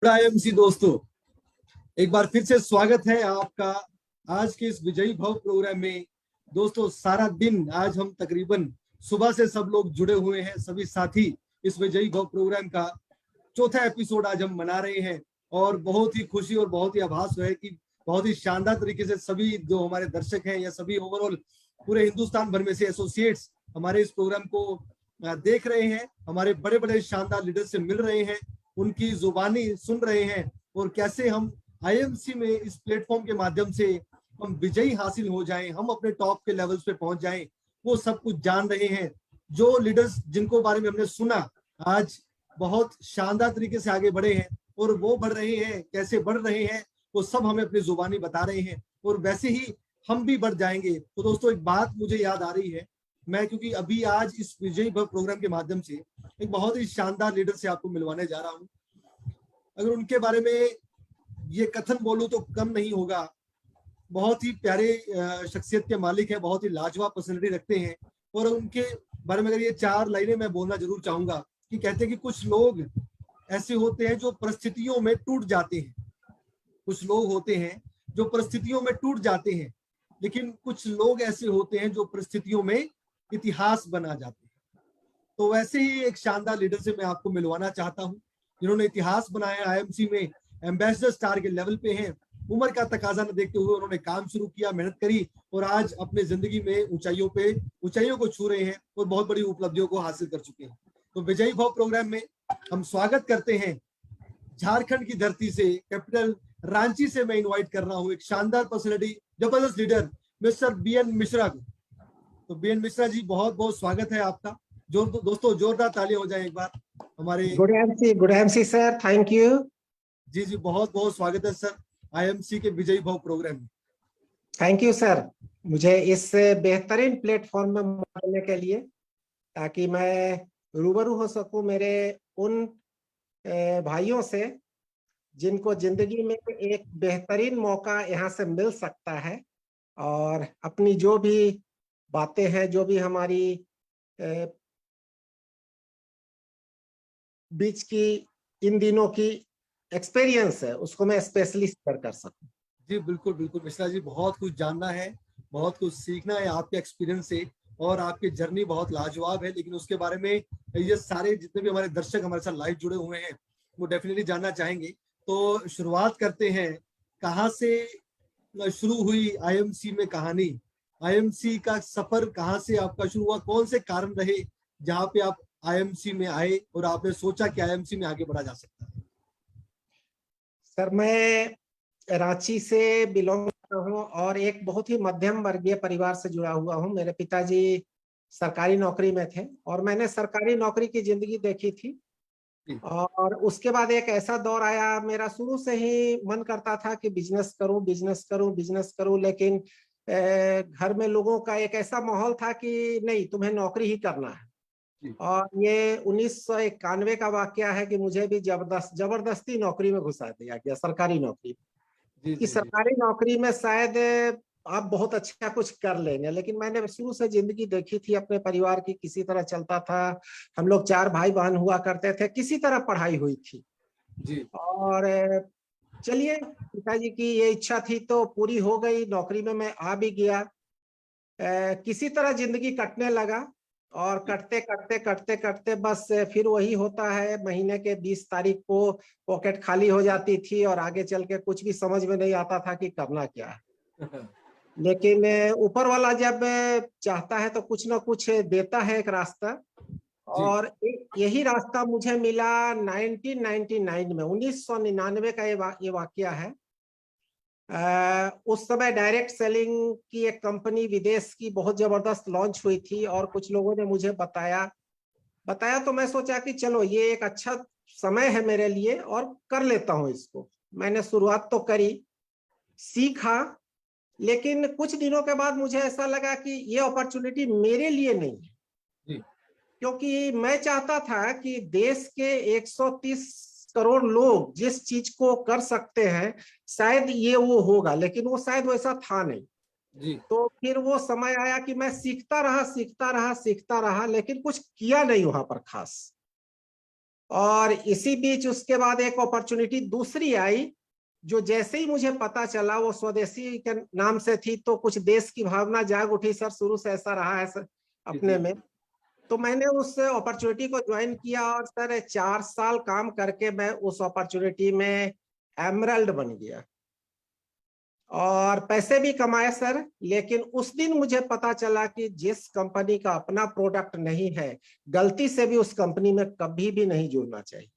IMC दोस्तों, एक बार फिर से स्वागत है आपका आज के इस विजयी भव प्रोग्राम में। दोस्तों, सारा दिन आज हम तकरीबन सुबह से सब लोग जुड़े हुए हैं, सभी साथी इस विजयी भव प्रोग्राम का चौथा एपिसोड आज हम मना रहे हैं। और बहुत ही खुशी और बहुत ही आभास है कि बहुत ही शानदार तरीके से सभी जो हमारे दर्शक हैं या सभी ओवरऑल पूरे हिंदुस्तान भर में से एसोसिएट्स हमारे इस प्रोग्राम को देख रहे हैं, हमारे बड़े बड़े शानदार लीडर से मिल रहे हैं, उनकी जुबानी सुन रहे हैं और कैसे हम आईएमसी में इस प्लेटफॉर्म के माध्यम से हम विजयी हासिल हो जाएं, हम अपने टॉप के लेवल्स पे पहुंच जाएं, वो सब कुछ जान रहे हैं। जो लीडर्स जिनको बारे में हमने सुना आज बहुत शानदार तरीके से आगे बढ़े हैं और वो बढ़ रहे हैं, कैसे बढ़ रहे हैं वो सब हमें अपनी जुबानी बता रहे हैं और वैसे ही हम भी बढ़ जाएंगे। तो दोस्तों, एक बात मुझे याद आ रही है, मैं क्योंकि अभी आज इस विजयी भव प्रोग्राम के माध्यम से एक बहुत ही शानदार लीडर से आपको मिलवाने जा रहा हूं। अगर उनके बारे में ये कथन बोलूं तो कम नहीं होगा। बहुत ही प्यारे शख्सियत के मालिक है, बहुत ही लाजवाब पर्सनैलिटी रखते हैं और उनके बारे में अगर ये चार लाइनें मैं बोलना जरूर चाहूंगा कि कहते हैं कि कुछ लोग ऐसे होते हैं जो परिस्थितियों में टूट जाते हैं, कुछ लोग होते हैं जो परिस्थितियों में टूट जाते हैं, लेकिन कुछ लोग ऐसे होते हैं जो परिस्थितियों में इतिहास बना जाते हैं। तो वैसे ही एक शानदार लीडर से मैं आपको मिलवाना चाहता हूं, जिन्होंने इतिहास बनाया, आईएमसी में एम्बेसडर स्टार के लेवल पे हैं। उम्र का तकाजा न देखते हुए उन्होंने काम शुरू किया, मेहनत करी और आज अपने जिंदगी में ऊंचाइयों को छू रहे हैं और बहुत बड़ी उपलब्धियों को हासिल कर चुके हैं। तो विजयी भव प्रोग्राम में हम स्वागत करते हैं झारखंड की धरती से, कैपिटल रांची से मैं इन्वाइट कर रहा हूं एक शानदार पर्सनैलिटी, जबरदस्त लीडर मिस्टर बीएन मिश्रा को। तो बीएन मिश्रा जी, बहुत बहुत स्वागत है आपका। दोस्तों जोरदार तालियां हो जाए एक बार हमारे। Good MC sir, thank you. जी जी, बहुत बहुत स्वागत है सर आईएमसी के विजयी भव प्रोग्राम में। थैंक यू सर, मुझे इस बेहतरीन प्लेटफॉर्म में मिलने के लिए, ताकि मैं रूबरू हो सकूं मेरे उन भाइयों से जिनको जिंदगी में एक बेहतरीन मौका यहाँ से मिल सकता है और अपनी जो भी बातें हैं, जो भी हमारी बीच की इन दिनों की एक्सपीरियंस है, उसको मैं स्पेशली शेयर कर सकूं। जी बिल्कुल बिल्कुल मिश्रा जी, बहुत कुछ जानना है, बहुत कुछ सीखना है आपके एक्सपीरियंस से और आपकी जर्नी बहुत लाजवाब है। लेकिन उसके बारे में ये सारे जितने भी हमारे दर्शक हमारे साथ लाइव जुड़े हुए हैं वो डेफिनेटली जानना चाहेंगे। तो शुरुआत करते हैं, कहाँ से शुरू हुई आईएमसी में कहानी? आईएमसी का सफर कहाँ से आपका शुरू हुआ? कौन से कारण रहे जहाँ पे आप आईएमसी में आए और आपने सोचा कि आईएमसी में आगे बढ़ा जा सकता है? सर, मैं रांची से बिलोंग करता हूँ और एक बहुत ही मध्यम वर्गीय परिवार से जुड़ा हुआ हूँ। मेरे पिताजी सरकारी नौकरी में थे और मैंने सरकारी नौकरी की जिंदगी देखी थी। और उसके बाद एक ऐसा दौर आया, मेरा शुरू से ही मन करता था कि बिजनेस करूं बिजनेस करूं बिजनेस करूं, लेकिन घर में लोगों का एक ऐसा माहौल था कि नहीं, तुम्हें नौकरी ही करना है। और ये 1991 का वाकया है कि मुझे भी जबरदस्ती नौकरी में घुसा दिया गया, सरकारी नौकरी में। कि सरकारी नौकरी में शायद आप बहुत अच्छा कुछ कर लेंगे, लेकिन मैंने शुरू से जिंदगी देखी थी अपने परिवार की, किसी तरह चलता था। हम लोग 4 भाई बहन हुआ करते थे, किसी तरह पढ़ाई हुई थी जी। और चलिए, पिताजी की ये इच्छा थी तो पूरी हो गई, नौकरी में मैं आ भी गया। किसी तरह जिंदगी कटने लगा और कटते कटते कटते कटते बस फिर वही होता है, महीने के 20 तारीख को पॉकेट खाली हो जाती थी और आगे चल के कुछ भी समझ में नहीं आता था कि करना क्या है। लेकिन ऊपर वाला जब चाहता है तो कुछ ना कुछ देता है एक रास्ता, और यही रास्ता मुझे मिला 1999 में। 1999 का ये वाकया है। उस समय डायरेक्ट सेलिंग की एक कंपनी विदेश की बहुत जबरदस्त लॉन्च हुई थी और कुछ लोगों ने मुझे बताया तो मैं सोचा कि चलो ये एक अच्छा समय है मेरे लिए और कर लेता हूं इसको। मैंने शुरुआत तो करी, सीखा, लेकिन कुछ दिनों के बाद मुझे ऐसा लगा कि ये अपॉर्चुनिटी मेरे लिए नहीं है, क्योंकि मैं चाहता था कि देश के 130 करोड़ लोग जिस चीज को कर सकते हैं शायद ये वो होगा, लेकिन वो शायद वैसा था नहीं जी। तो फिर वो समय आया कि मैं सीखता रहा, लेकिन कुछ किया नहीं वहां पर खास। और इसी बीच उसके बाद एक अपॉर्चुनिटी दूसरी आई, जो जैसे ही मुझे पता चला वो स्वदेशी के नाम से थी, तो कुछ देश की भावना जाग उठी सर, शुरू से ऐसा रहा है सर अपने में। तो मैंने उस अपॉर्चुनिटी को ज्वाइन किया और सर 4 साल काम करके मैं उस अपॉर्चुनिटी में एमरल्ड बन गया और पैसे भी कमाए सर। लेकिन उस दिन मुझे पता चला कि जिस कंपनी का अपना प्रोडक्ट नहीं है, गलती से भी उस कंपनी में कभी भी नहीं जुड़ना चाहिए।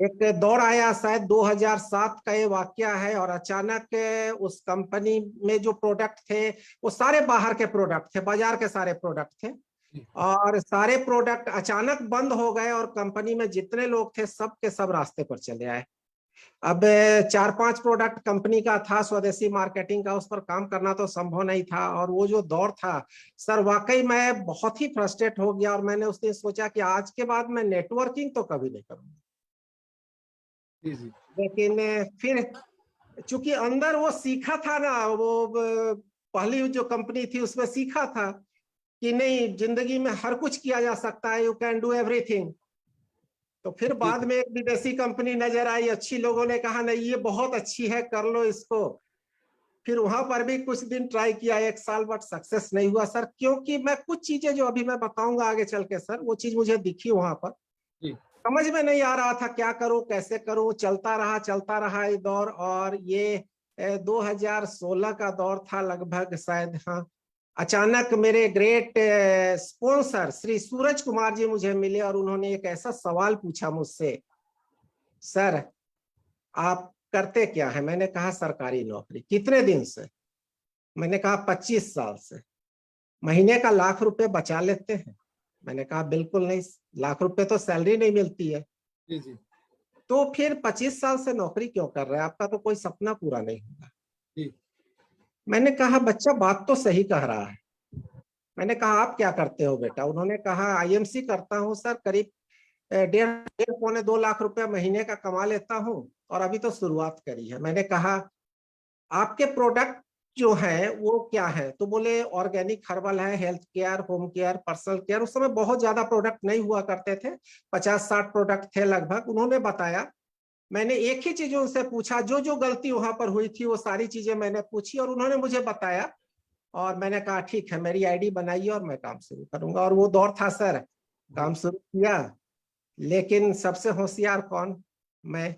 एक दौर आया, शायद 2007 का ये वाकया है, और अचानक उस कंपनी में जो प्रोडक्ट थे वो सारे बाहर के प्रोडक्ट थे, बाजार के सारे प्रोडक्ट थे, और सारे प्रोडक्ट अचानक बंद हो गए और कंपनी में जितने लोग थे सब के सब रास्ते पर चले आए। अब 4-5 प्रोडक्ट कंपनी का था, स्वदेशी मार्केटिंग का, उस पर काम करना तो संभव नहीं था। और वो जो दौर था सर, वाकई मैं बहुत ही फ्रस्ट्रेट हो गया, और मैंने उस दिन सोचा कि आज के बाद मैं नेटवर्किंग तो कभी नहीं करूंगा। लेकिन फिर चूंकि अंदर वो सीखा था ना, वो पहली जो कंपनी थी उसमें सीखा था कि नहीं, जिंदगी में हर कुछ किया जा सकता है, यू कैन डू एवरीथिंग। तो फिर बाद में एक विदेशी कंपनी नजर आई, अच्छी लोगों ने कहा नहीं ये बहुत अच्छी है, कर लो इसको। फिर वहां पर भी कुछ दिन ट्राई किया, 1 साल, बट सक्सेस नहीं हुआ सर, क्योंकि मैं कुछ चीजें जो अभी मैं बताऊंगा आगे चल के सर, वो चीज मुझे दिखी वहां पर, समझ में नहीं आ रहा था क्या करूं कैसे करूं। चलता रहा ये दौर, और ये 2016 का दौर था लगभग शायद, हाँ। अचानक मेरे ग्रेट स्पॉन्सर श्री सूरज कुमार जी मुझे मिले, और उन्होंने एक ऐसा सवाल पूछा मुझसे, सर आप करते क्या है? मैंने कहा सरकारी नौकरी। कितने दिन से? मैंने कहा 25 साल से। महीने का ₹1,00,000 बचा लेते हैं? मैंने कहा बिल्कुल नहीं, ₹1,00,000 तो सैलरी नहीं मिलती है। जी। तो फिर 25 साल से नौकरी क्यों कर रहे हैं? आपका तो कोई सपना पूरा नहीं होगा। मैंने कहा बच्चा बात तो सही कह रहा है। मैंने कहा आप क्या करते हो बेटा? उन्होंने कहा आईएमसी करता हूँ सर, करीब 1.5-2 लाख रुपया महीने का कमा लेता हूँ, और अभी तो शुरुआत करी है। मैंने कहा आपके प्रोडक्ट जो है वो क्या है? तो बोले ऑर्गेनिक हर्बल है, health care, home care, personal care. उस समय बहुत ज्यादा प्रोडक्ट नहीं हुआ करते थे, 50-60 प्रोडक्ट थे लगभग। उन्होंने बताया, मैंने एक ही चीज उनसे पूछा, जो जो गलती वहां पर हुई थी वो सारी चीजें मैंने पूछी, और उन्होंने मुझे बताया, और मैंने कहा ठीक है, मेरी आईडी बनाइए और मैं काम शुरू करूंगा। और वो दौर था सर, काम शुरू किया। लेकिन सबसे होशियार कौन? मैं।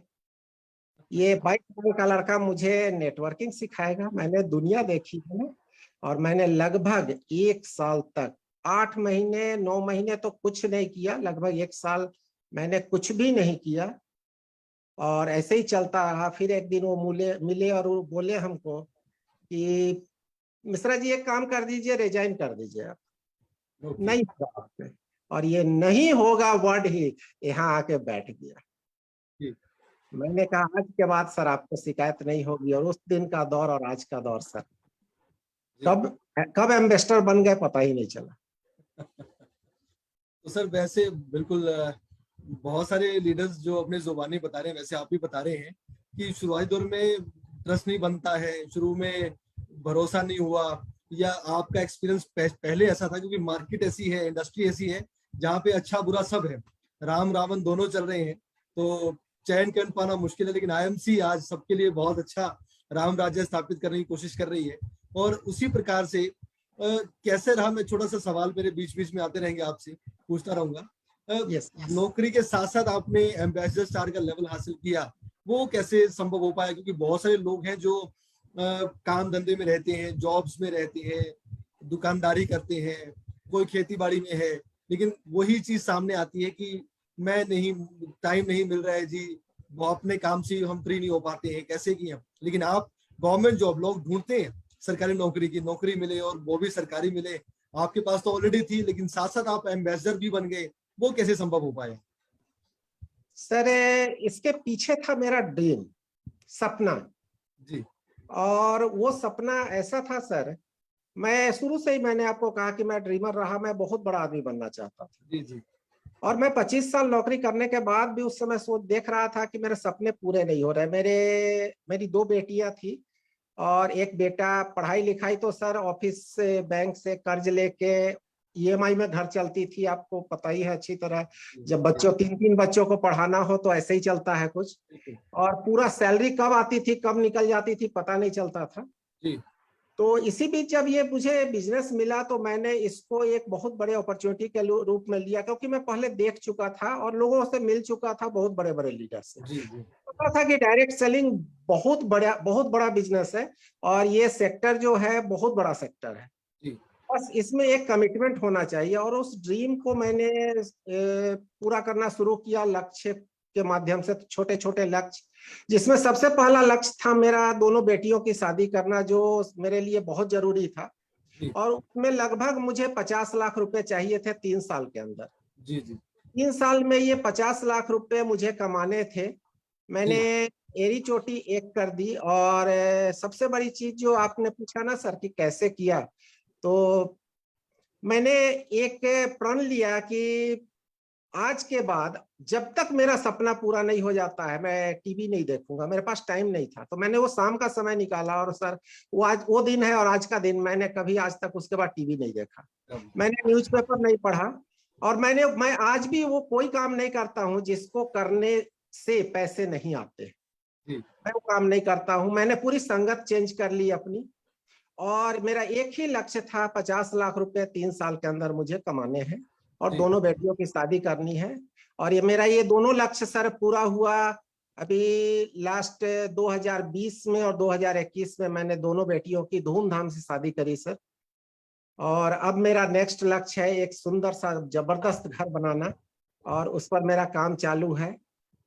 ये 22 साल का लड़का मुझे नेटवर्किंग सिखाएगा? मैंने दुनिया देखी है, और मैंने लगभग 1 साल तक, 8 महीने 9 महीने तो कुछ नहीं किया, लगभग 1 साल मैंने कुछ भी नहीं किया, और ऐसे ही चलता रहा। फिर एक दिन वो मिले और वो बोले हमको कि मिश्रा जी एक काम कर दीजिए, रिजाइन कर दीजिए आप, नहीं होगा आपसे। और ये नहीं होगा वर्ड ही यहाँ आके बैठ गया। मैंने कहा आज के बाद सर आपको शिकायत नहीं होगी। और उस दिन का दौर और आज का दौर सर, कब कब एम्बेसडर बन गए पता ही नहीं चला। तो सर वैसे बिल्कुल बहुत सारे लीडर्स जो अपने जुबानी बता रहे हैं, वैसे आप भी बता रहे हैं कि शुरुआती दौर में ट्रस्ट नहीं बनता है, शुरू में भरोसा नहीं हुआ, या आपका एक्सपीरियंस पहले ऐसा था क्योंकि मार्केट ऐसी है, इंडस्ट्री ऐसी है जहाँ पे अच्छा बुरा सब है, राम रावण दोनों चल रहे हैं, तो चयन कर पाना मुश्किल है। लेकिन आईएमसी आज सबके लिए बहुत अच्छा राम राज्य स्थापित करने की कोशिश कर रही है। और उसी प्रकार से कैसे रहा, मैं छोटा सा सवाल मेरे बीच बीच में आते रहेंगे, आपसे पूछता रहूंगा। yes. नौकरी के साथ साथ आपने एम्बेसडर स्टार का लेवल हासिल किया, वो कैसे संभव हो पाया? क्योंकि बहुत सारे लोग हैं जो काम धंधे में रहते हैं, जॉब्स में रहते हैं, दुकानदारी करते हैं, कोई खेती बाड़ी में है, लेकिन वही चीज सामने आती है कि मैं नहीं, टाइम नहीं मिल रहा है जी, वो अपने काम से हम फ्री नहीं हो पाते हैं, कैसे की हम। लेकिन आप गवर्नमेंट जॉब लोग ढूंढते हैं, सरकारी नौकरी की, नौकरी मिले और वो भी सरकारी मिले, आपके पास तो ऑलरेडी थी, लेकिन साथ साथ आप एम्बेसडर भी बन गए, वो कैसे संभव हो पाया? सर इसके पीछे था मेरा ड्रीम, सपना जी। और वो सपना ऐसा था सर, मैं शुरू से ही, मैंने आपको कहा कि मैं ड्रीमर रहा, मैं बहुत बड़ा आदमी बनना चाहता था। जी। और मैं 25 साल नौकरी करने के बाद भी उस समय सोच देख रहा था कि मेरे सपने पूरे नहीं हो रहे। मेरी 2 बेटियां थी, और एक बेटा पढ़ाई लिखाई तो सर ऑफिस से, बैंक से कर्ज लेके EMI में घर चलती थी, आपको पता ही है अच्छी तरह। जब बच्चों 3-3 बच्चों को पढ़ाना हो तो ऐसे ही चलता है कुछ। और पूरा सैलरी कब आती थी कब निकल जाती थी पता नहीं चलता था। जी तो इसी बीच जब ये मुझे बिजनेस मिला तो मैंने इसको एक बहुत बड़े अपॉर्चुनिटी के रूप में लिया, क्योंकि मैं पहले देख चुका था और लोगों से मिल चुका था, बहुत बड़े बड़े लीडर से। जी जी पता था कि डायरेक्ट सेलिंग बहुत बड़ा बिजनेस है और ये सेक्टर जो है बहुत बड़ा सेक्टर है। जी बस इसमें एक कमिटमेंट होना चाहिए और उस ड्रीम को मैंने पूरा करना शुरू किया लक्ष्य के माध्यम से, छोटे छोटे लक्ष्य, जिसमें सबसे पहला लक्ष्य था मेरा दोनों बेटियों की शादी करना, जो मेरे लिए बहुत जरूरी था। जी और उसमें लगभग मुझे 50 लाख रुपए चाहिए थे 3 साल के अंदर। जी जी 3 साल में ये 50 लाख रुपए मुझे कमाने थे। मैंने एड़ी चोटी एक कर दी। और सबसे बड़ी चीज जो आपने पूछा ना सर कि कैसे किया, तो मैंने एक प्रण लिया कि आज के बाद जब तक मेरा सपना पूरा नहीं हो जाता है मैं टीवी नहीं देखूंगा। मेरे पास टाइम नहीं था, तो मैंने वो शाम का समय निकाला और सर वो आज वो दिन है और आज का दिन मैंने कभी आज तक उसके बाद टीवी नहीं देखा, मैंने न्यूज़पेपर नहीं पढ़ा। और मैं आज भी वो कोई काम नहीं करता हूं जिसको करने से पैसे नहीं आते, जी मैं वो काम नहीं करता हूं। मैंने पूरी संगत चेंज कर ली अपनी और मेरा एक ही लक्ष्य था, 50 लाख रुपए 3 साल के अंदर मुझे कमाने हैं और जी दोनों बेटियों की शादी करनी है। और ये दोनों लक्ष्य सर पूरा हुआ अभी लास्ट 2020 में और 2021 में मैंने दोनों बेटियों की धूमधाम से शादी करी सर। और अब मेरा नेक्स्ट लक्ष्य है एक सुंदर सा जबरदस्त घर बनाना और उस पर मेरा काम चालू है।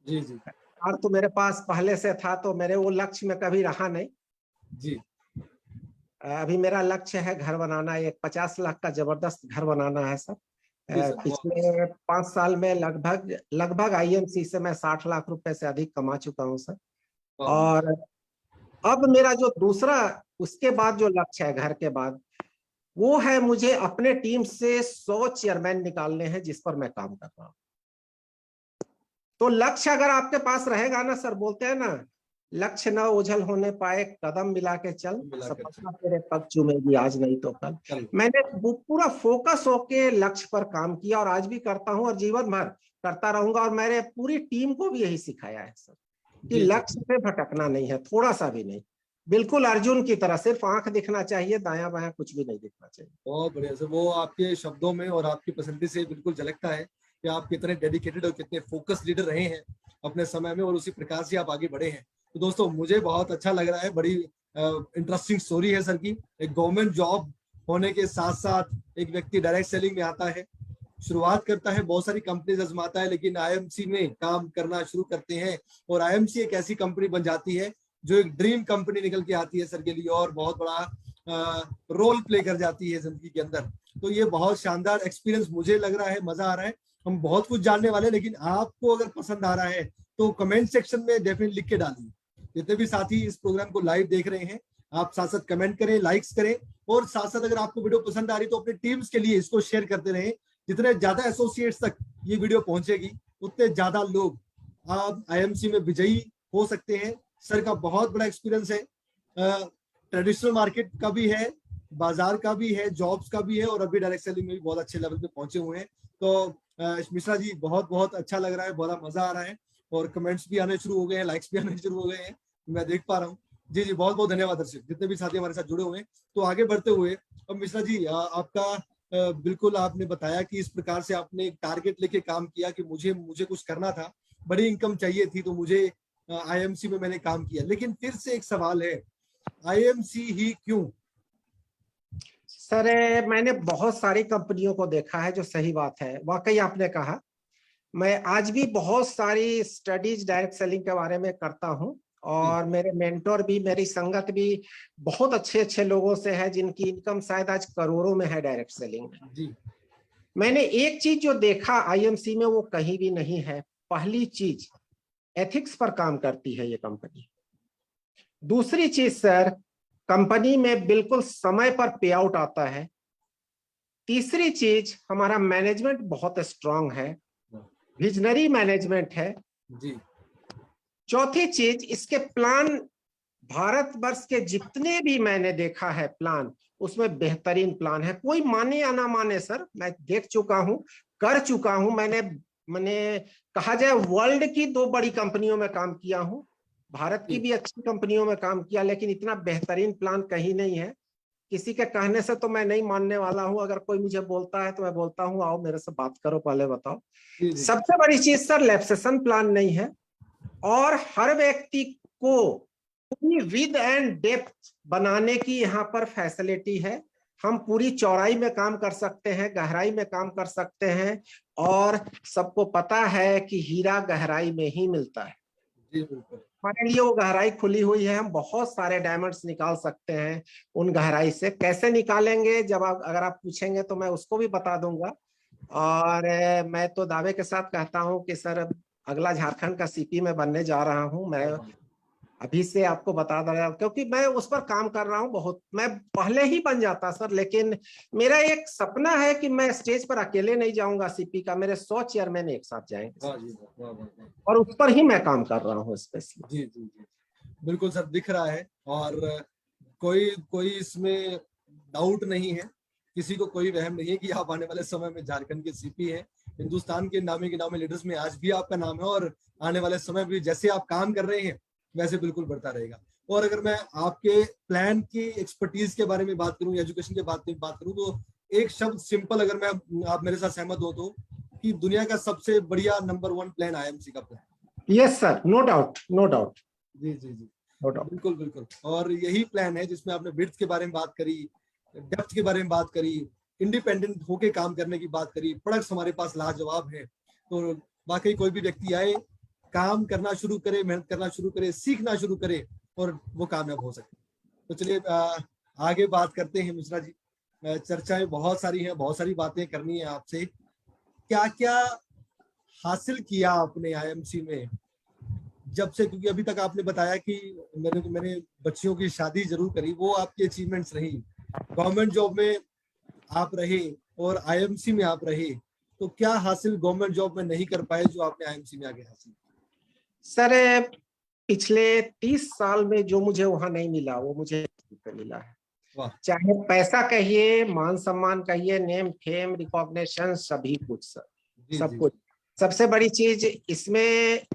जी जी और तो मेरे पास पहले से था, तो मेरे वो लक्ष्य में कभी रहा नहीं। जी अभी मेरा लक्ष्य है घर बनाना, एक 50 लाख का जबरदस्त घर बनाना है सर। जी सर पिछले 5 साल में लगभग लगभग IMC से मैं 60 लाख रुपए से अधिक कमा चुका हूं सर। और अब मेरा जो दूसरा उसके बाद जो लक्ष्य है घर के बाद, वो है मुझे अपने टीम से 100 चेयरमैन निकालने हैं जिस पर मैं काम कर रहा हूं। तो लक्ष्य अगर आपके पास रहेगा ना सर, बोलते हैं ना लक्ष्य न ओझल होने पाए, कदम मिला के चल, सफलता तेरे पग चूमेगी आज नहीं तो कल। मैंने वो पूरा फोकस होके लक्ष्य पर काम किया और आज भी करता हूं और जीवन भर करता रहूंगा। और मैंने पूरी टीम को भी यही सिखाया है सर कि लक्ष्य पे भटकना नहीं है, थोड़ा सा भी नहीं। बिल्कुल अर्जुन की तरह सिर्फ आंख दिखना चाहिए, दायां बायां कुछ भी नहीं दिखना चाहिए। बहुत बढ़िया सर, वो आपके शब्दों में और आपकी पसंदी से बिल्कुल झलकता है कि आप कितने डेडिकेटेड और कितने फोकस लीडर रहे हैं अपने समय में और उसी प्रकार से आप आगे बढ़े हैं। तो दोस्तों मुझे बहुत अच्छा लग रहा है, बड़ी इंटरेस्टिंग स्टोरी है सर की। एक गवर्नमेंट जॉब होने के साथ साथ एक व्यक्ति डायरेक्ट सेलिंग में आता है, शुरुआत करता है, बहुत सारी कंपनीज आजमाता है, लेकिन IMC में काम करना शुरू करते हैं और IMC एक ऐसी कंपनी बन जाती है जो एक ड्रीम कंपनी निकल के आती है सर के लिए और बहुत बड़ा रोल प्ले कर जाती है जिंदगी के अंदर। तो ये बहुत शानदार एक्सपीरियंस मुझे लग रहा है, मजा आ रहा है। हम बहुत कुछ जानने वाले हैं, लेकिन आपको अगर पसंद आ रहा है तो कमेंट सेक्शन में डेफिनेटली लिख के डालिए। जितने भी साथी इस प्रोग्राम को लाइव देख रहे हैं, आप साथ साथ कमेंट करें, लाइक्स करें और साथ साथ अगर आपको वीडियो पसंद आ रही तो अपने टीम्स के लिए इसको शेयर करते रहें। जितने ज्यादा एसोसिएट्स तक ये वीडियो पहुंचेगी उतने ज्यादा लोग आप IMC में विजयी हो सकते हैं। सर का बहुत बड़ा एक्सपीरियंस है, ट्रेडिशनल मार्केट का भी है, बाजार का भी है, जॉब्स का भी है और अभी डायरेक्ट सेलिंग में भी बहुत अच्छे लेवल पे पहुंचे हुए हैं। तो मिश्रा जी बहुत बहुत अच्छा लग रहा है, बड़ा मजा आ रहा है और कमेंट्स भी आने शुरू हो गए हैं, लाइक्स भी आने शुरू हो गए हैं, मैं देख पा रहा हूँ। जी जी बहुत बहुत धन्यवाद दर्शक, जितने भी साथी हमारे साथ जुड़े हुए हैं। तो आगे बढ़ते हुए अब मिश्रा जी आपका बिल्कुल आपने बताया कि इस प्रकार से आपने एक टारगेट लेके काम किया कि मुझे कुछ करना था, बड़ी इनकम चाहिए थी, तो मुझे IMC में मैंने काम किया। लेकिन फिर से एक सवाल है, IMC ही क्यों? सर मैंने बहुत सारी कंपनियों को देखा है, जो सही बात है, वाकई आपने कहा। मैं आज भी बहुत सारी स्टडीज डायरेक्ट सेलिंग के बारे में करता हूं और मेरे मेंटोर भी, मेरी संगत भी बहुत अच्छे अच्छे लोगों से है जिनकी इनकम शायद आज करोड़ों में है डायरेक्ट सेलिंग में। जी मैंने एक चीज जो देखा IMC में वो कहीं भी नहीं है। पहली चीज, एथिक्स पर काम करती है ये कंपनी। दूसरी चीज सर, कंपनी में बिल्कुल समय पर पे आउट आता है। तीसरी चीज, हमारा मैनेजमेंट बहुत स्ट्रांग है, विजनरी मैनेजमेंट है। जी चौथी चीज, इसके प्लान भारतवर्ष के जितने भी मैंने देखा है प्लान, उसमें बेहतरीन प्लान है। कोई माने या ना माने सर, मैं देख चुका हूं, कर चुका हूं। मैंने कहा जाए वर्ल्ड की 2 बड़ी कंपनियों में काम किया हूं, भारत की भी अच्छी कंपनियों में काम किया, लेकिन इतना बेहतरीन प्लान कहीं नहीं है। किसी के कहने से तो मैं नहीं मानने वाला हूं। अगर कोई मुझे बोलता है तो मैं बोलता हूं आओ मेरे से बात करो, पहले बताओ। जी जी सबसे बड़ी चीज सर लैब सेशन प्लान नहीं है, और हर व्यक्ति को पूरी विद एंड डेप्थ बनाने की यहाँ पर फैसिलिटी है। हम पूरी चौड़ाई में काम कर सकते हैं, गहराई में काम कर सकते हैं, और सबको पता है कि हीरा गहराई में ही मिलता है। जी बिल्कुल। हमारे लिए वो गहराई खुली हुई है, हम बहुत सारे डायमंड्स निकाल सकते हैं उन गहराई से। कैसे निकालेंगे, जब अगर आप पूछेंगे तो मैं उसको भी बता दूंगा। और मैं तो दावे के साथ कहता हूं कि सर अगला झारखंड का सीपी में बनने जा रहा हूं। मैं अभी से आपको बता दे रहा हूं, क्योंकि मैं उस पर काम कर रहा हूं बहुत। मैं पहले ही बन जाता सर, लेकिन मेरा एक सपना है कि मैं स्टेज पर अकेले नहीं जाऊंगा सीपी का, मेरे 100 चेयरमैन एक साथ जाएंगे वाह जी वाह, वाह वाह। और उस पर ही मैं काम कर रहा हूँ स्पेशली। जी जी जी बिल्कुल सर, दिख रहा है। और कोई कोई इसमें डाउट नहीं है, किसी को कोई वहम नहीं है कि आप आने वाले समय में झारखंड के सीपी हैं। हिंदुस्तान के नामी गिनामी लीडर्स में आज भी आपका नाम है, और आने वाले समय भी जैसे आप काम कर रहे हैं वैसे बिल्कुल बढ़ता रहेगा। और अगर मैं आपके प्लान की एक्सपर्टीज के बारे में बात करूं, एजुकेशन के बात करूं, तो एक शब्द सिंपल, अगर मैं आप मेरे साथ सहमत हो तो, कि दुनिया का सबसे बढ़िया नंबर 1 प्लान आईएमसी का plan. Yes sir, no doubt, no doubt, जी जी जी नो डाउट। बिल्कुल बिल्कुल। और यही प्लान है जिसमें आपने विड्थ के बारे में बात करी, डेप्थ के बारे में बात करी, इंडिपेंडेंट होके काम करने की बात करी, प्रोडक्ट्स हमारे पास लाजवाब है। तो वाकई कोई भी व्यक्ति आए, काम करना शुरू करे, मेहनत करना शुरू करे, सीखना शुरू करे, और वो कामयाब हो सके। तो चलिए आगे बात करते हैं मिश्रा जी। चर्चाएं बहुत सारी हैं, बहुत सारी बातें करनी है आपसे। क्या क्या हासिल किया आपने आईएमसी में जब से, क्योंकि अभी तक आपने बताया कि मैंने बच्चियों की शादी जरूर करी, वो आपकी अचीवमेंट्स रही। गवर्नमेंट जॉब में आप रहे और आईएमसी में आप रहे, तो क्या हासिल गवर्नमेंट जॉब में नहीं कर पाए जो आपने आईएमसी में आगे हासिल? सर पिछले 30 साल में जो मुझे वहां नहीं मिला वो मुझे मिला है। वाह। चाहे पैसा कहिए, मान सम्मान कहिए, नेम फेम रिकॉग्निशन, सभी कुछ सर, जी सब जी कुछ। सबसे बड़ी चीज इसमें,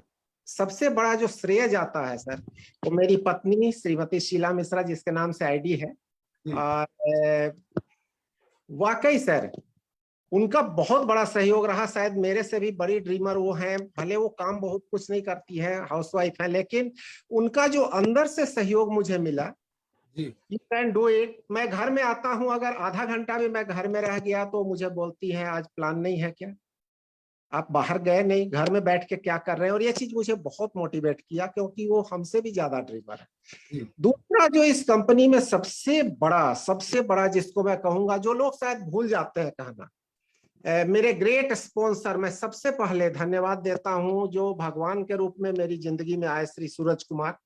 सबसे बड़ा जो श्रेय जाता है सर, वो मेरी पत्नी श्रीमती शीला मिश्रा, जिसके नाम से आईडी है। जी और वाकई सर उनका बहुत बड़ा सहयोग रहा। शायद मेरे से भी बड़ी ड्रीमर वो हैं, भले वो काम बहुत कुछ नहीं करती है, हाउसवाइफ है, लेकिन उनका जो अंदर से सहयोग मुझे मिला, जी यू कैन डू इट। मैं घर में आता हूं, अगर आधा घंटा भी मैं घर में रह गया तो मुझे बोलती है आज प्लान नहीं है क्या, आप बाहर गए नहीं, घर में बैठ के क्या कर रहे हैं। और ये चीज मुझे बहुत मोटिवेट किया, क्योंकि वो हमसे भी ज्यादा ड्रीमर है। जी दूसरा जो इस कंपनी में सबसे बड़ा जिसको मैं कहूंगा, जो लोग शायद भूल जाते हैं कहना, मेरे ग्रेट स्पॉन्सर, मैं सबसे पहले धन्यवाद देता हूं, जो भगवान के रूप में मेरी जिंदगी में आए, श्री सूरज कुमार।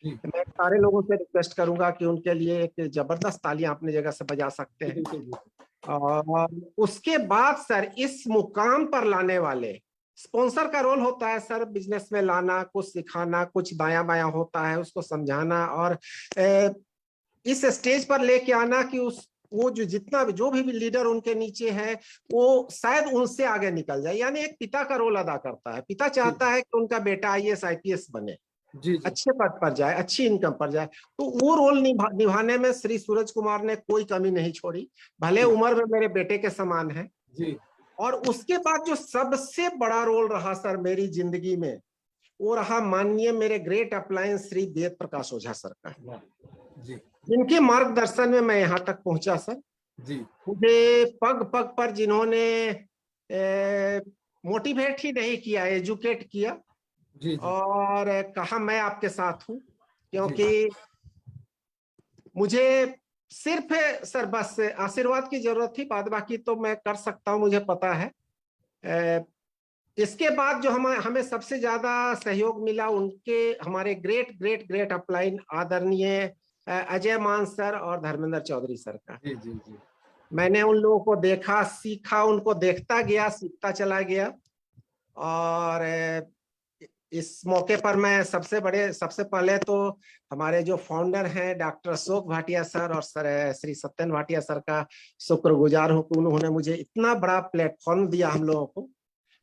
जी मैं सारे लोगों से रिक्वेस्ट करूंगा कि उनके लिए एक जबरदस्त तालियां अपनी जगह से बजा सकते हैं। बिल्कुल बिल्कुल। और उसके बाद सर इस मुकाम पर लाने वाले, स्पॉन्सर का रोल होता है सर बिजनेस में लाना, कुछ सिखाना, कुछ दायां बायां होता है उसको समझाना, और इस स्टेज पर लेके आना कि उस वो जो भी लीडर उनके नीचे है वो शायद उनसे आगे निकल जाए। यानी एक पिता का रोल अदा करता है। पिता चाहता है कि उनका बेटा आईएएस आईपीएस बने, जी जी अच्छे पद पर जाए, अच्छी इनकम पर जाए। तो वो रोल निभाने में श्री सूरज कुमार ने कोई कमी नहीं छोड़ी, भले उम्र में मेरे बेटे के समान है। जी और उसके बाद जो सबसे बड़ा रोल रहा सर मेरी जिंदगी में, वो रहा माननीय मेरे ग्रेट अपलायन श्री वेद प्रकाश ओझा सर का। जी जिनके मार्गदर्शन में मैं यहाँ तक पहुंचा सर। जी मुझे पग पग पर जिन्होंने मोटिवेट ही नहीं किया, एजुकेट किया, जी जी और कहा मैं आपके साथ हूं, जी क्योंकि मुझे सिर्फ सर बस आशीर्वाद की जरूरत थी, बाद बाकी तो मैं कर सकता हूं, मुझे पता है। इसके बाद जो हमें सबसे ज्यादा सहयोग मिला, उनके हमारे ग्रेट ग्रेट ग्रेट अपलाइन आदरणीय अजय मान सर और धर्मेंद्र चौधरी सर का। जी जी जी मैंने उन लोगों को देखा, सीखा, उनको देखता गया, सीखता चला गया। और इस मौके पर मैं सबसे पहले तो हमारे जो फाउंडर हैं डॉक्टर अशोक भाटिया सर और श्री सत्यन भाटिया सर का शुक्रगुजार हूं कि उन्होंने मुझे इतना बड़ा प्लेटफॉर्म दिया हम लोगों को।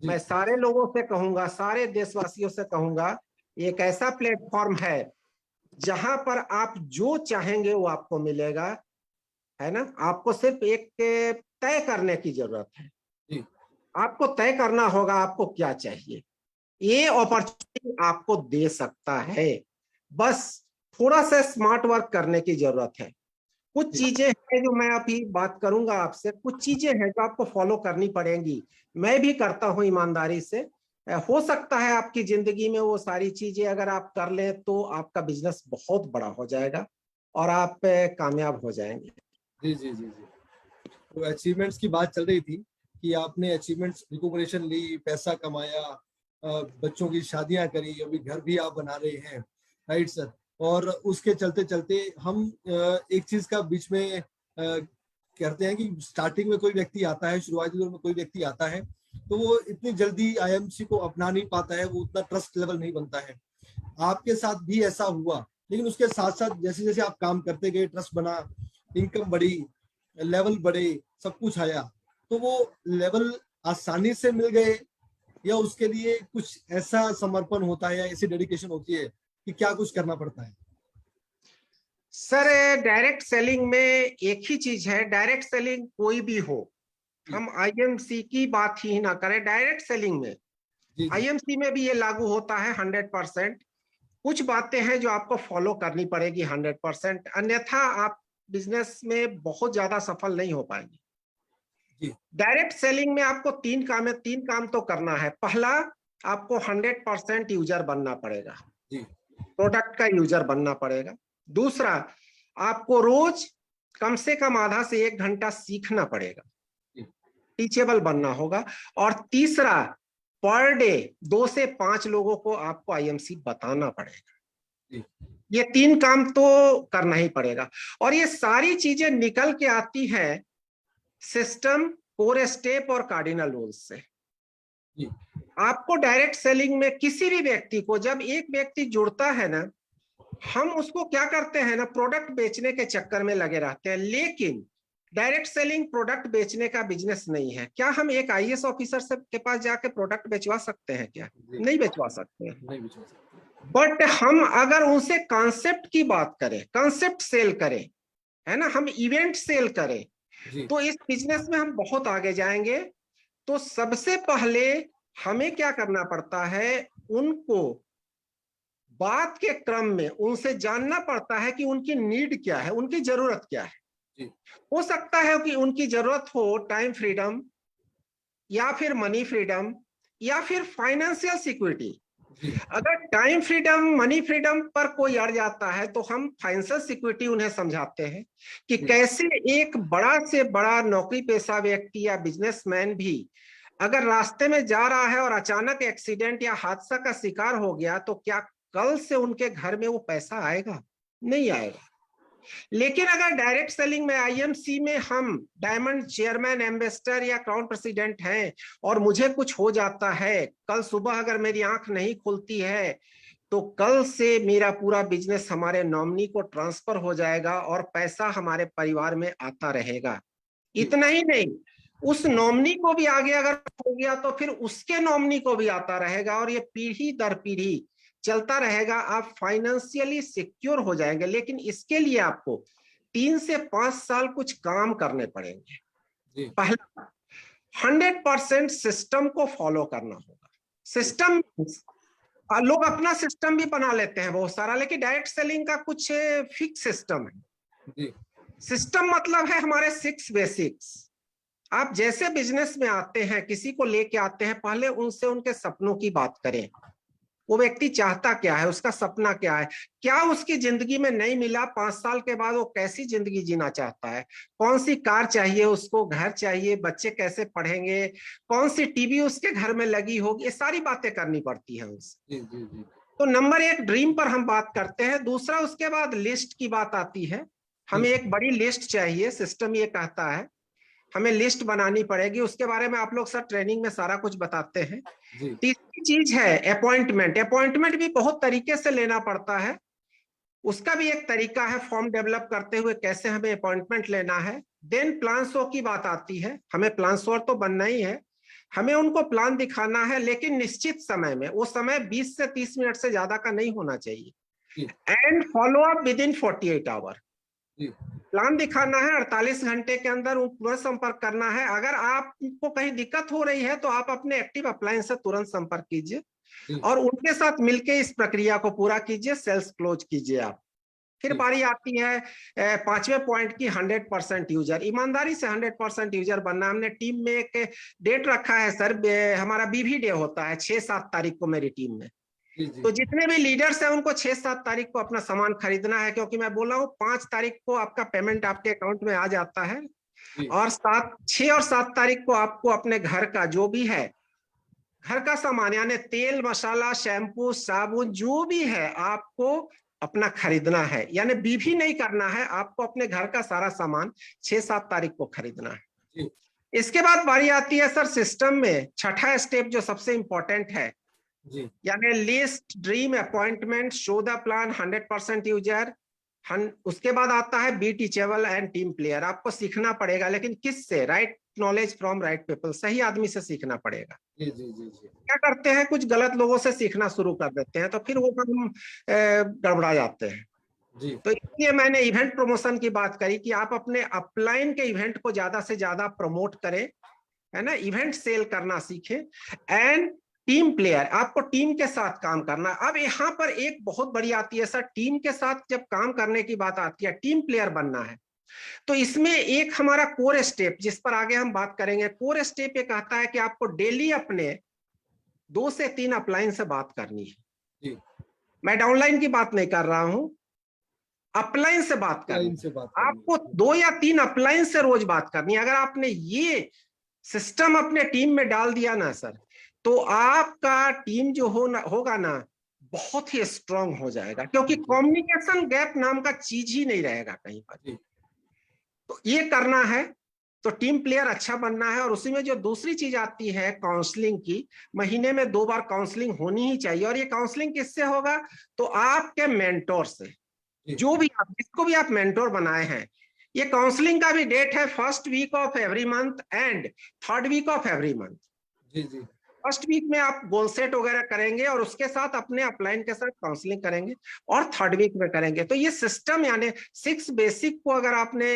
मैं सारे लोगों से कहूंगा, सारे देशवासियों से कहूंगा, एक ऐसा प्लेटफॉर्म है जहां पर आप जो चाहेंगे वो आपको मिलेगा, है ना। आपको सिर्फ एक तय करने की जरूरत है। आपको तय करना होगा आपको क्या चाहिए। ये अपॉर्चुनिटी आपको दे सकता है, बस थोड़ा सा स्मार्ट वर्क करने की जरूरत है। कुछ चीजें हैं जो मैं अभी बात करूंगा आपसे, कुछ चीजें हैं जो आपको फॉलो करनी पड़ेंगी। मैं भी करता हूं ईमानदारी से। हो सकता है आपकी जिंदगी में वो सारी चीजें अगर आप कर लें तो आपका बिजनेस बहुत बड़ा हो जाएगा और आप कामयाब हो जाएंगे। जी जी जी जी। तो अचीवमेंट्स की बात चल रही थी कि आपने अचीवमेंट्स रिकॉग्निशन ली, पैसा कमाया, बच्चों की शादियां करी, अभी घर भी आप बना रहे हैं, राइट सर। और उसके चलते चलते हम एक चीज का बीच में कहते हैं कि स्टार्टिंग में कोई व्यक्ति आता है, शुरुआती दौर में कोई व्यक्ति आता है तो वो इतनी जल्दी आईएमसी को अपना नहीं पाता है, वो उतना ट्रस्ट लेवल नहीं बनता है। आपके साथ भी ऐसा हुआ, लेकिन उसके साथ साथ जैसे जैसे आप काम करते गए, ट्रस्ट बना, इनकम बढ़ी, लेवल बढ़े, सब कुछ आया, तो वो लेवल आसानी से मिल गए या उसके लिए कुछ ऐसा समर्पण होता है या ऐसी डेडिकेशन होती है कि क्या कुछ करना पड़ता है? सर डायरेक्ट सेलिंग में एक ही चीज है, डायरेक्ट सेलिंग कोई भी हो, हम आईएमसी की बात ही ना करें, डायरेक्ट सेलिंग में आईएमसी में भी ये लागू होता है 100%। कुछ बातें हैं जो आपको फॉलो करनी पड़ेगी 100%, अन्यथा आप बिजनेस में बहुत ज्यादा सफल नहीं हो पाएंगे। डायरेक्ट सेलिंग में आपको तीन काम तो करना है। पहला, आपको 100% यूजर बनना पड़ेगा, प्रोडक्ट का यूजर बनना पड़ेगा। दूसरा, आपको रोज कम से कम आधा से 1 घंटा सीखना पड़ेगा, टीचेबल बनना होगा। और तीसरा, पर डे 2 से 5 लोगों को आपको आईएमसी बताना पड़ेगा। ये 3 काम तो करना ही पड़ेगा। और ये सारी चीजें निकल के आती है सिस्टम, कोर स्टेप और कार्डिनल रूल्स से। आपको डायरेक्ट सेलिंग में किसी भी व्यक्ति को, जब एक व्यक्ति जुड़ता है ना, हम उसको क्या करते हैं ना, प्रोडक्ट बेचने के चक्कर में लगे रहते हैं। लेकिन डायरेक्ट सेलिंग प्रोडक्ट बेचने का बिजनेस नहीं है। क्या हम एक आईएएस ऑफिसर से के पास जाके प्रोडक्ट बेचवा सकते हैं? क्या नहीं बेचवा सकते हैं। बट हम अगर उनसे कॉन्सेप्ट की बात करें, कॉन्सेप्ट सेल करें, है ना, हम इवेंट सेल करें, तो इस बिजनेस में हम बहुत आगे जाएंगे। तो सबसे पहले हमें क्या करना पड़ता है, उनको बात के क्रम में उनसे जानना पड़ता है कि उनकी नीड क्या है, उनकी जरूरत क्या है। हो सकता है कि उनकी जरूरत हो टाइम फ्रीडम, या फिर मनी फ्रीडम, या फिर फाइनेंशियल सिक्योरिटी। अगर टाइम फ्रीडम, मनी फ्रीडम पर कोई अड़ जाता है तो हम फाइनेंशियल सिक्योरिटी उन्हें समझाते हैं कि कैसे एक बड़ा से बड़ा नौकरी पेशा व्यक्ति या बिजनेसमैन भी अगर रास्ते में जा रहा है और अचानक एक्सीडेंट या हादसा का शिकार हो गया तो क्या कल से उनके घर में वो पैसा आएगा? नहीं आएगा। लेकिन अगर डायरेक्ट सेलिंग में, आईएमसी में हम डायमंड चेयरमैन, एम्बेसडर या क्राउन प्रेसिडेंट हैं और मुझे कुछ हो जाता है, कल सुबह अगर मेरी आंख नहीं खुलती है तो कल से मेरा पूरा बिजनेस हमारे नॉमिनी को ट्रांसफर हो जाएगा और पैसा हमारे परिवार में आता रहेगा। इतना ही नहीं, उस नॉमिनी को भी आगे अगर हो गया तो फिर उसके नॉमिनी को भी आता रहेगा और ये पीढ़ी दर पीढ़ी चलता रहेगा। आप फाइनेंशियली सिक्योर हो जाएंगे। लेकिन इसके लिए आपको 3 से 5 साल कुछ काम करने पड़ेंगे। पहला, 100% सिस्टम को फॉलो करना होगा। सिस्टम, लोग अपना सिस्टम भी बना लेते हैं बहुत सारा, लेकिन डायरेक्ट सेलिंग का कुछ फिक्स सिस्टम है। सिस्टम मतलब है हमारे 6 बेसिक्स। आप जैसे बिजनेस में आते हैं, किसी को लेके आते हैं, पहले उनसे उनके सपनों की बात करें। वो व्यक्ति चाहता क्या है, उसका सपना क्या है, क्या उसकी जिंदगी में नहीं मिला, 5 साल के बाद वो कैसी जिंदगी जीना चाहता है, कौन सी कार चाहिए उसको, घर चाहिए, बच्चे कैसे पढ़ेंगे, कौन सी टीवी उसके घर में लगी होगी, ये सारी बातें करनी पड़ती है उससे। तो नंबर 1 ड्रीम पर हम बात करते हैं। दूसरा, उसके बाद लिस्ट की बात आती है। हमें एक बड़ी लिस्ट चाहिए, सिस्टम ये कहता है हमें लिस्ट बनानी पड़ेगी, उसके बारे में आप लोग सर ट्रेनिंग में सारा कुछ बताते हैं। जी तीसरी चीज है अपॉइंटमेंट। अपॉइंटमेंट भी बहुत तरीके से लेना पड़ता है, उसका भी एक तरीका है फॉर्म डेवलप करते हुए कैसे हमें अपॉइंटमेंट लेना है। देन प्लान शो की बात आती है, हमें प्लान शो तो बनना ही है, हमें उनको प्लान दिखाना है, लेकिन निश्चित समय में, वो समय 20 से 30 मिनट से ज्यादा का नहीं होना चाहिए। जी and follow up within 48 hour. जी प्लान दिखाना है, 48 घंटे के अंदर तुरंत संपर्क करना है। अगर आपको कहीं दिक्कत हो रही है तो आप अपने एक्टिव अप्लायंस से तुरंत संपर्क कीजिए जी और उनके साथ मिलकर इस प्रक्रिया को पूरा कीजिए, सेल्स क्लोज कीजिए आप। फिर जी बारी आती है पांचवें पॉइंट की, 100% यूजर। ईमानदारी से 100% यूजर बनना। हमने टीम में एक डेट रखा है सर, हमारा बीवी डे होता है 6-7 तारीख को मेरी टीम में। जी जी तो जितने भी लीडर्स हैं उनको 6-7 तारीख को अपना सामान खरीदना है, क्योंकि मैं बोला हूँ 5 तारीख को आपका पेमेंट आपके अकाउंट में आ जाता है, जी और 6 और 7 तारीख को आपको अपने घर का जो भी है, घर का सामान यानी तेल मसाला शैम्पू साबुन जो भी है आपको अपना खरीदना है। यानी बीवी नहीं करना है, आपको अपने घर का सारा सामान 6-7 तारीख को खरीदना है। जी इसके बाद बारी आती है सर सिस्टम में छठा स्टेप जो सबसे इंपॉर्टेंट है, जी यानी list dream appointment show the plan 100% user. उसके बाद आता है be teachable and team player. आपको सीखना पड़ेगा, लेकिन किससे? Right knowledge from right people, सही आदमी से सीखना पड़ेगा। जी जी जी जी क्या करते हैं, कुछ गलत लोगों से सीखना शुरू कर देते हैं, तो फिर वो काम गड़बड़ा जाते हैं। जी तो इसलिए मैंने इवेंट प्रमोशन की बात करी कि आप अपने अपलाइन के इवेंट को ज्यादा से ज्यादा प्रमोट करें, है ना, इवेंट सेल करना सीखें। एंड टीम प्लेयर, आपको टीम के साथ काम करना। अब यहाँ पर एक बहुत बड़ी आती है सर, टीम के साथ जब काम करने की बात आती है, टीम प्लेयर बनना है, तो इसमें एक हमारा कोर स्टेप जिस पर आगे हम बात करेंगे, कोर स्टेप ये कहता है कि आपको डेली अपने 2 से 3 अपलाइन से बात करनी है। जी मैं डाउनलाइन की बात नहीं कर रहा हूं, अपलाइन से बात करनी लाइन से बात है। करनी आपको है। 2 या 3 अपलाइन से रोज बात करनी है। अगर आपने ये सिस्टम अपने टीम में डाल दिया ना सर, तो आपका टीम जो होगा ना बहुत ही स्ट्रांग हो जाएगा, क्योंकि जी कम्युनिकेशन गैप नाम का चीज ही नहीं रहेगा कहीं पर। जी तो ये करना है, तो टीम प्लेयर अच्छा बनना है। और उसी में जो दूसरी चीज आती है काउंसलिंग की, महीने में 2 बार काउंसलिंग होनी ही चाहिए। और ये काउंसलिंग किससे होगा? तो आपके मेंटोर से, जी जो भी आप, जिसको भी आप मेंटोर बनाए हैं। ये काउंसलिंग का भी डेट है 1st week of every month and 3rd week of every month. जी जी 1st वीक में आप गोल सेट वगैरह करेंगे और उसके साथ अपने अपलाइन के साथ काउंसलिंग करेंगे, और 3rd वीक में करेंगे। तो ये सिस्टम यानी 6 बेसिक को अगर आपने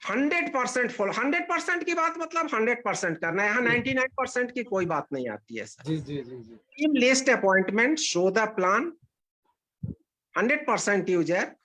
100% फॉलो, 100% की बात मतलब 100% करना है, यहाँ 99% की कोई बात नहीं आती है सर। जी जी जी जी team list appointment show the plan 100% user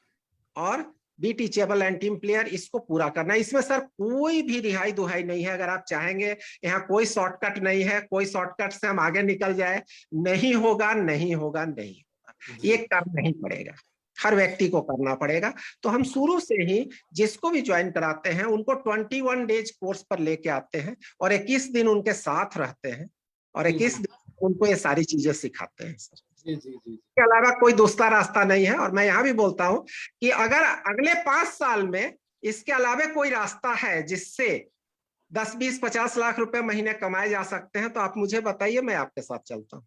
और be teachable and team player, इसको पूरा करना है। इसमें सर कोई भी रिहाई दुहाई नहीं है। अगर आप चाहेंगे, यहाँ कोई शॉर्टकट नहीं है, कोई शॉर्टकट से हम आगे निकल जाए, नहीं होगा नहीं होगा नहीं होगा, ये जी करना ही पड़ेगा, हर व्यक्ति को करना पड़ेगा। तो हम शुरू से ही जिसको भी ज्वाइन कराते हैं उनको 21 डेज कोर्स पर लेके आते हैं, और 21 दिन उनके साथ रहते हैं, और जी 21 दिन उनको ये सारी चीजें सिखाते हैं सर। जी जी जी के अलावा कोई दूसरा रास्ता नहीं है। और मैं यहां भी बोलता हूं कि अगर अगले 5 साल में इसके अलावा कोई रास्ता है जिससे 10, 20, 50 लाख रुपए महीने कमाए जा सकते हैं, तो आप मुझे बताइए, मैं आपके साथ चलता हूं।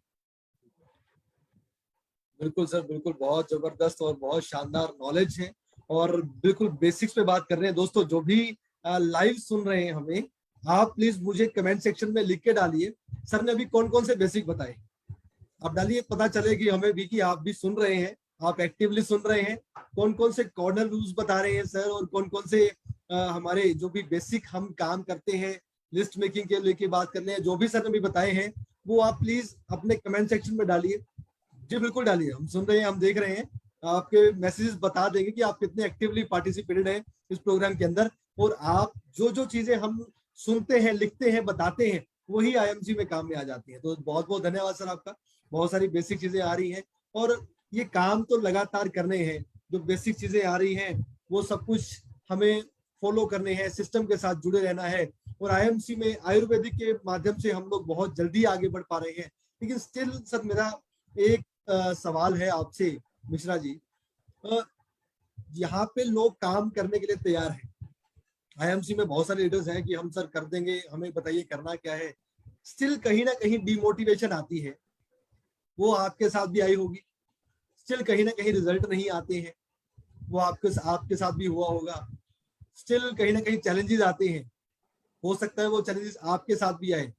बिल्कुल सर, बिल्कुल, बहुत जबरदस्त और बहुत शानदार नॉलेज है, और बिल्कुल बेसिक्स पे बात कर रहे हैं। दोस्तों जो भी लाइव सुन रहे हैं हमें, आप प्लीज मुझे कमेंट सेक्शन में लिख के डालिए सर ने अभी कौन कौन से बेसिक बताए। आप डालिए, पता चले कि हमें भी कि आप भी सुन रहे हैं, आप एक्टिवली सुन रहे हैं। कौन कौन से कॉर्नर रूल्स बता रहे हैं सर, और कौन कौन से हमारे जो भी बेसिक हम काम करते हैं लिस्ट मेकिंग के लेके बात कर रहे हैं, जो भी सर ने भी बताए हैं, वो आप प्लीज अपने कमेंट सेक्शन में डालिए। जी बिल्कुल डालिए, हम सुन रहे हैं, हम देख रहे हैं। आपके मैसेजेस बता देंगे कि आप कितने एक्टिवली पार्टिसिपेटेड हैं इस प्रोग्राम के अंदर, और आप जो जो चीजें हम सुनते हैं, लिखते हैं, बताते हैं, वही आईएमसी में काम में आ जाती है। तो बहुत बहुत धन्यवाद सर आपका। बहुत सारी बेसिक चीजें आ रही हैं, और ये काम तो लगातार करने हैं। जो बेसिक चीजें आ रही हैं वो सब कुछ हमें फॉलो करने हैं, सिस्टम के साथ जुड़े रहना है। और आईएमसी में आयुर्वेदिक के माध्यम से हम लोग बहुत जल्दी आगे बढ़ पा रहे हैं। लेकिन स्टिल सर मेरा एक सवाल है आपसे मिश्रा जी। यहाँ पे लोग काम करने के लिए तैयार हैं, आईएमसी में बहुत सारे लीडर्स हैं कि हम सर कर देंगे, हमें बताइए करना क्या है। स्टिल कहीं ना कहीं डिमोटिवेशन आती है, वो आपके साथ भी आई होगी। स्टिल कहीं ना कहीं रिजल्ट नहीं आते हैं, वो आपके साथ भी हुआ होगा। स्टिल कहीं ना कहीं चैलेंजेस आते हैं, हो सकता है वो चैलेंजेस आपके साथ भी आए।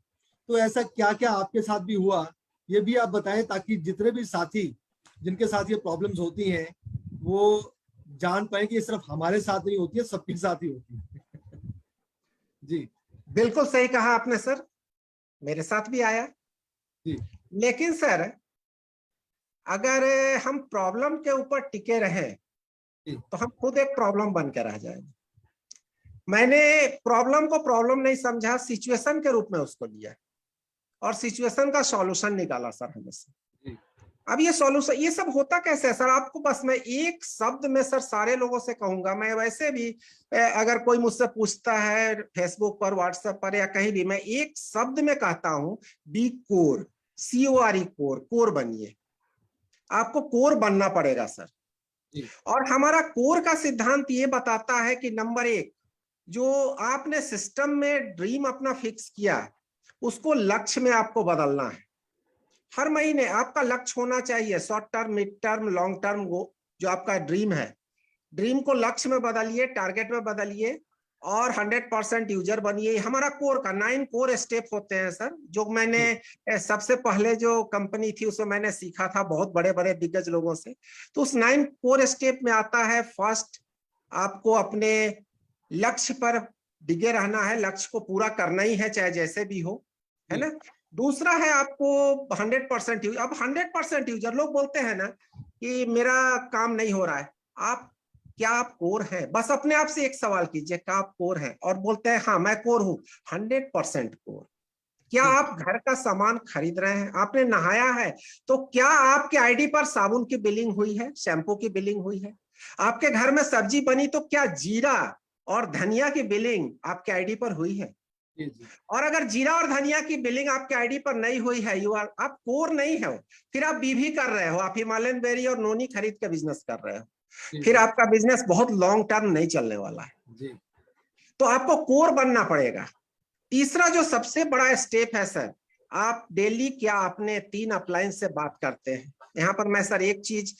तो ऐसा क्या क्या आपके साथ भी हुआ, ये भी आप बताएं, ताकि जितने भी साथी जिनके साथ ये प्रॉब्लम्स होती हैं वो जान पाए कि ये सिर्फ हमारे साथ नहीं होती है, सबके साथ ही होती है। जी बिल्कुल सही कहा आपने सर, मेरे साथ भी आया। जी लेकिन सर, अगर हम प्रॉब्लम के ऊपर टिके रहें जी तो हम खुद एक प्रॉब्लम बन के रह जाएंगे। मैंने प्रॉब्लम को प्रॉब्लम नहीं समझा, सिचुएशन के रूप में उसको लिया और सिचुएशन का सॉल्यूशन निकाला सर हमेशा। जी अब ये सॉल्यूशन, ये सब होता कैसे है सर? आपको बस मैं एक शब्द में सर सारे लोगों से कहूंगा, मैं वैसे भी अगर कोई मुझसे पूछता है फेसबुक पर, व्हाट्सएप पर या कहीं भी, मैं एक शब्द में कहता हूं, be core, CORE, core. Core बनिए, आपको कोर बनना पड़ेगा सर। जी और हमारा कोर का सिद्धांत ये बताता है कि नंबर एक, जो आपने सिस्टम में ड्रीम अपना फिक्स किया, उसको लक्ष्य में आपको बदलना है। हर महीने आपका लक्ष्य होना चाहिए, short term, mid term, long term. जो आपका ड्रीम है, ड्रीम को लक्ष्य में बदलिए, टारगेट में बदलिए और 100% यूजर बनिए। हमारा कोर का 9 कोर स्टेप होते हैं सर, जो मैंने जी सबसे पहले जो कंपनी थी उसमें मैंने सीखा था बहुत बड़े बड़े दिग्गज लोगों से। तो उस 9 कोर स्टेप में आता है, फर्स्ट, आपको अपने लक्ष्य पर डिगे रहना है, लक्ष्य को पूरा करना ही है चाहे जैसे भी हो, है जी ना। दूसरा है आपको 100% यूज। अब 100% यूजर, लोग बोलते हैं ना कि मेरा काम नहीं हो रहा है। आप, क्या आप कोर हैं? बस अपने आप से एक सवाल कीजिए, क्या आप कोर हैं? और बोलते हैं हाँ मैं कोर हूं, 100% कोर। क्या जी आप घर का सामान खरीद रहे हैं? आपने नहाया है तो क्या आपके आईडी पर साबुन की बिलिंग हुई है, शैम्पू की बिलिंग हुई है? आपके घर में सब्जी बनी तो क्या जीरा और धनिया की बिलिंग आपके आईडी पर हुई है? जी जी और अगर जीरा और धनिया की बिलिंग आपके आईडी पर नहीं हुई है, आप कोर नहीं हो। फिर आप बीवी कर रहे हो, आप हिमालयन बेरी और नोनी खरीद के बिजनेस कर रहे हो, फिर जी आपका बिजनेस बहुत लॉन्ग टर्म नहीं चलने वाला है। जी तो आपको कोर बनना पड़ेगा। तीसरा जो सबसे बड़ा स्टेप है सर, आप डेली क्या अपने 3 अप्लायंस से बात करते हैं? यहाँ पर मैं सर एक चीज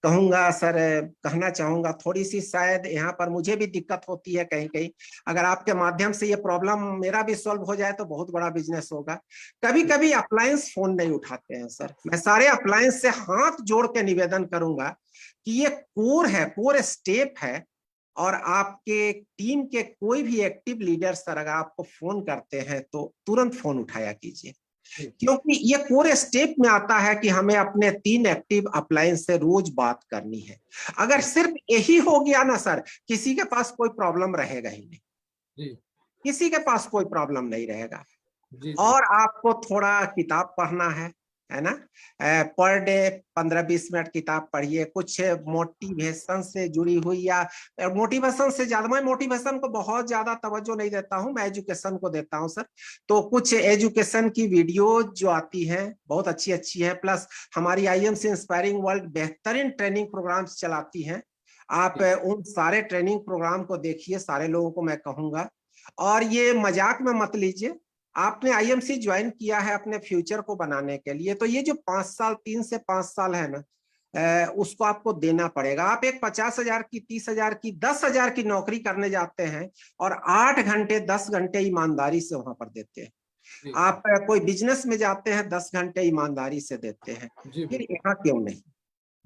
कहूंगा सर, कहना चाहूंगा, थोड़ी सी शायद यहाँ पर मुझे भी दिक्कत होती है कहीं कहीं। अगर आपके माध्यम से ये प्रॉब्लम मेरा भी सॉल्व हो जाए तो बहुत बड़ा बिजनेस होगा। कभी कभी अप्लायंस फोन नहीं उठाते हैं सर। मैं सारे अप्लायंस से हाथ जोड़ के निवेदन करूंगा कि ये कोर है, कोर स्टेप है। और आपके टीम के कोई भी एक्टिव लीडर सर अगर आपको फोन करते हैं तो तुरंत फोन उठाया कीजिए, जी क्योंकि ये पूरे स्टेप में आता है कि हमें अपने 3 एक्टिव अप्लायंस से रोज बात करनी है। अगर जी सिर्फ यही हो गया ना सर, किसी के पास कोई प्रॉब्लम रहेगा ही नहीं, जी किसी के पास कोई प्रॉब्लम नहीं रहेगा। जी जी और आपको थोड़ा किताब पढ़ना है ना। पर डे 15-20 मिनट किताब पढ़िए, कुछ मोटिवेशन से जुड़ी हुई, या मोटिवेशन से ज्यादा, मैं मोटिवेशन को बहुत ज्यादा तवज्जो नहीं देता हूं, मैं एजुकेशन को देता हूं सर। तो कुछ एजुकेशन की वीडियो जो आती हैं बहुत अच्छी अच्छी है, प्लस हमारी IMC इंस्पायरिंग वर्ल्ड बेहतरीन ट्रेनिंग प्रोग्राम्स चलाती हैं। आप जी उन सारे ट्रेनिंग प्रोग्राम को देखिए, सारे लोगों को मैं कहूंगा। और ये मजाक में मत लीजिए, आपने IMC ज्वाइन किया है अपने फ्यूचर को बनाने के लिए, तो ये जो 5 साल, 3 से 5 साल है ना, उसको आपको देना पड़ेगा। आप एक 50,000 की, 30,000 की, 10,000 की नौकरी करने जाते हैं और 8 घंटे 10 घंटे ईमानदारी से वहां पर देते हैं। जी आप कोई बिजनेस में जाते हैं, 10 घंटे ईमानदारी से देते हैं, जी फिर बिल्कुल यहाँ क्यों नहीं?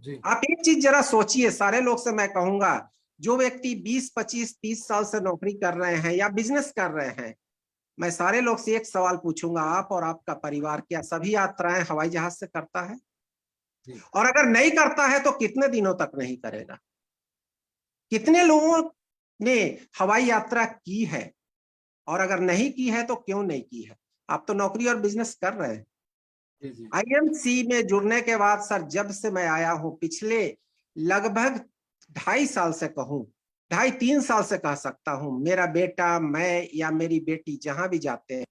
जी आप एक चीज जरा सोचिए, सारे लोग से मैं कहूंगा, जो व्यक्ति 20, 25, 30 साल से नौकरी कर रहे हैं या बिजनेस कर रहे हैं, मैं सारे लोग से एक सवाल पूछूंगा, आप और आपका परिवार क्या सभी यात्राएं हवाई जहाज से करता है? जी और अगर नहीं करता है तो कितने दिनों तक नहीं करेगा? कितने लोगों ने हवाई यात्रा की है? और अगर नहीं की है तो क्यों नहीं की है? आप तो नौकरी और बिजनेस कर रहे हैं। जी जी IMC में जुड़ने के बाद सर, जब से मैं आया हूं, पिछले लगभग 2.5 साल से कहूं, 2.5-3 साल से कह सकता हूं, मेरा बेटा, मैं या मेरी बेटी जहां भी जाते हैं,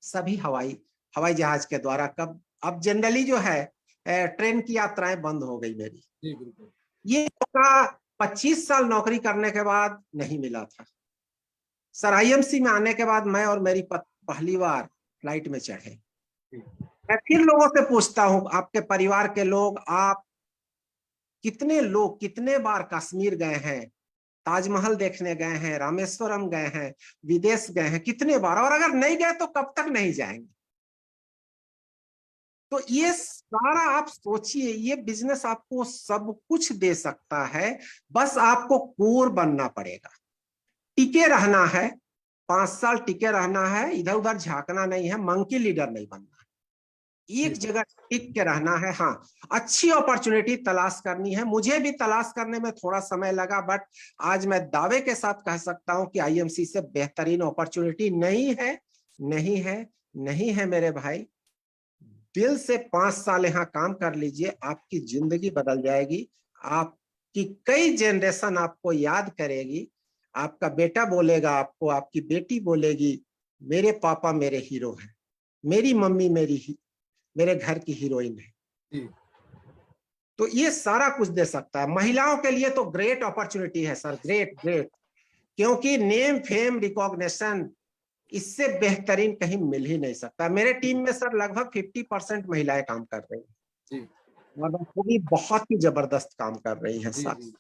सभी हवाई हवाई जहाज के द्वारा। कब, अब जनरली जो है ट्रेन की यात्राएं बंद हो गई मेरी। जी बिल्कुल ये होगा 25 साल नौकरी करने के बाद नहीं मिला था सर। आईएमसी में आने के बाद मैं और मेरी पहली बार फ्लाइट में चढ़े। मैं फिर लोगों से पूछता हूं, आपके परिवार के लोग, आप कितने लोग कितने बार कश्मीर गए हैं, ताजमहल देखने गए हैं, रामेश्वरम गए हैं, विदेश गए हैं, कितने बार? और अगर नहीं गए तो कब तक नहीं जाएंगे? तो ये सारा आप सोचिए, ये बिजनेस आपको सब कुछ दे सकता है, बस आपको कोर बनना पड़ेगा, टिके रहना है, 5 साल टिके रहना है, इधर उधर झांकना नहीं है, मंकी लीडर नहीं बनना है, एक जगह टिक के रहना है। हाँ, अच्छी अपॉर्चुनिटी तलाश करनी है। मुझे भी तलाश करने में थोड़ा समय लगा, बट आज मैं दावे के साथ कह सकता हूं कि आईएमसी से बेहतरीन अपॉर्चुनिटी नहीं है, नहीं है, नहीं है मेरे भाई। दिल से 5 साल यहाँ काम कर लीजिए, आपकी जिंदगी बदल जाएगी, आपकी कई जनरेशन आपको याद करेगी, आपका बेटा बोलेगा आपको, आपकी बेटी बोलेगी मेरे पापा मेरे हीरो हैं, मेरी मम्मी मेरे घर की हीरोइन है। तो ये सारा कुछ दे सकता है। महिलाओं के लिए तो ग्रेट अपॉर्चुनिटी है सर, ग्रेट ग्रेट, क्योंकि नेम फेम रिकॉग्निशन इससे बेहतरीन कहीं मिल ही नहीं सकता। मेरे टीम में सर लगभग 50% महिलाएं काम कर रही हैं, मतलब वो भी बहुत ही जबरदस्त काम कर रही हैं सर।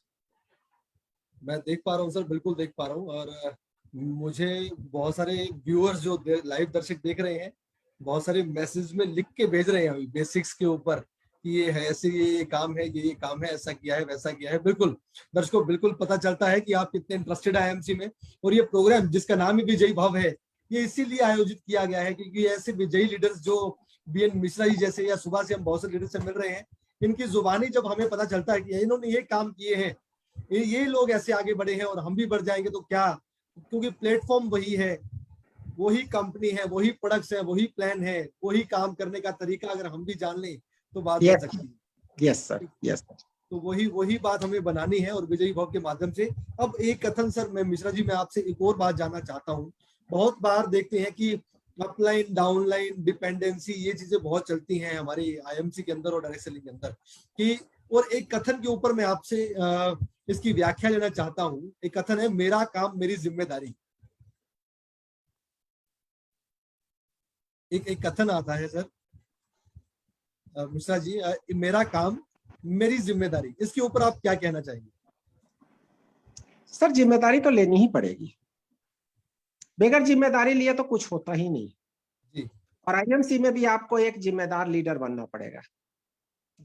मैं देख पा रहा हूँ सर, बिल्कुल देख पा रहा हूँ। और मुझे बहुत सारे व्यूअर्स जो लाइव दर्शक देख रहे हैं, बहुत सारे मैसेज में लिख के भेज रहे हैं अभी बेसिक्स के ऊपर कि ये है ऐसे, ये काम है, ये काम है, ऐसा किया है, वैसा किया है। बिल्कुल दर्शकों, बिल्कुल पता चलता है कि आप कितने इंटरेस्टेड है आईएमसी में। और ये प्रोग्राम जिसका नाम ही विजयी भव है, ये इसीलिए आयोजित किया गया है क्योंकि ऐसे विजयी लीडर्स जो बीएन मिश्रा जी जैसे, या सुबह से हम बहुत से लीडर से मिल रहे हैं, इनकी जुबानी जब हमें पता चलता है कि इन्होंने ये काम किए हैं, ये लोग ऐसे आगे बढ़े हैं और हम भी बढ़ जाएंगे तो क्या, क्योंकि प्लेटफॉर्म वही है, वही कंपनी है, वही प्रोडक्ट्स है, वही प्लान है, वही काम करने का तरीका अगर हम भी जान लें तो बात बन सकती है। Yes sir, yes sir. तो वही बात हमें बनानी है और विजयी भव के माध्यम से। अब एक कथन सर, मैं मिश्रा जी मैं आपसे एक और बात जानना चाहता हूँ। बहुत बार देखते हैं कि अपलाइन डाउनलाइन डिपेंडेंसी, ये चीजें बहुत चलती हैं हमारे आईएमसी के अंदर और डायरेक्ट सेलिंग के अंदर कि, और एक कथन के ऊपर मैं आपसे इसकी व्याख्या लेना चाहता हूँ। एक कथन है, मेरा काम मेरी जिम्मेदारी। एक कथन आता है सर मिश्रा जी, मेरा काम मेरी जिम्मेदारी, इसके ऊपर आप क्या कहना चाहेंगे? सर जिम्मेदारी तो लेनी ही पड़ेगी, बगैर जिम्मेदारी लिए तो कुछ होता ही नहीं जी। और आईएमसी में भी आपको एक जिम्मेदार लीडर बनना पड़ेगा।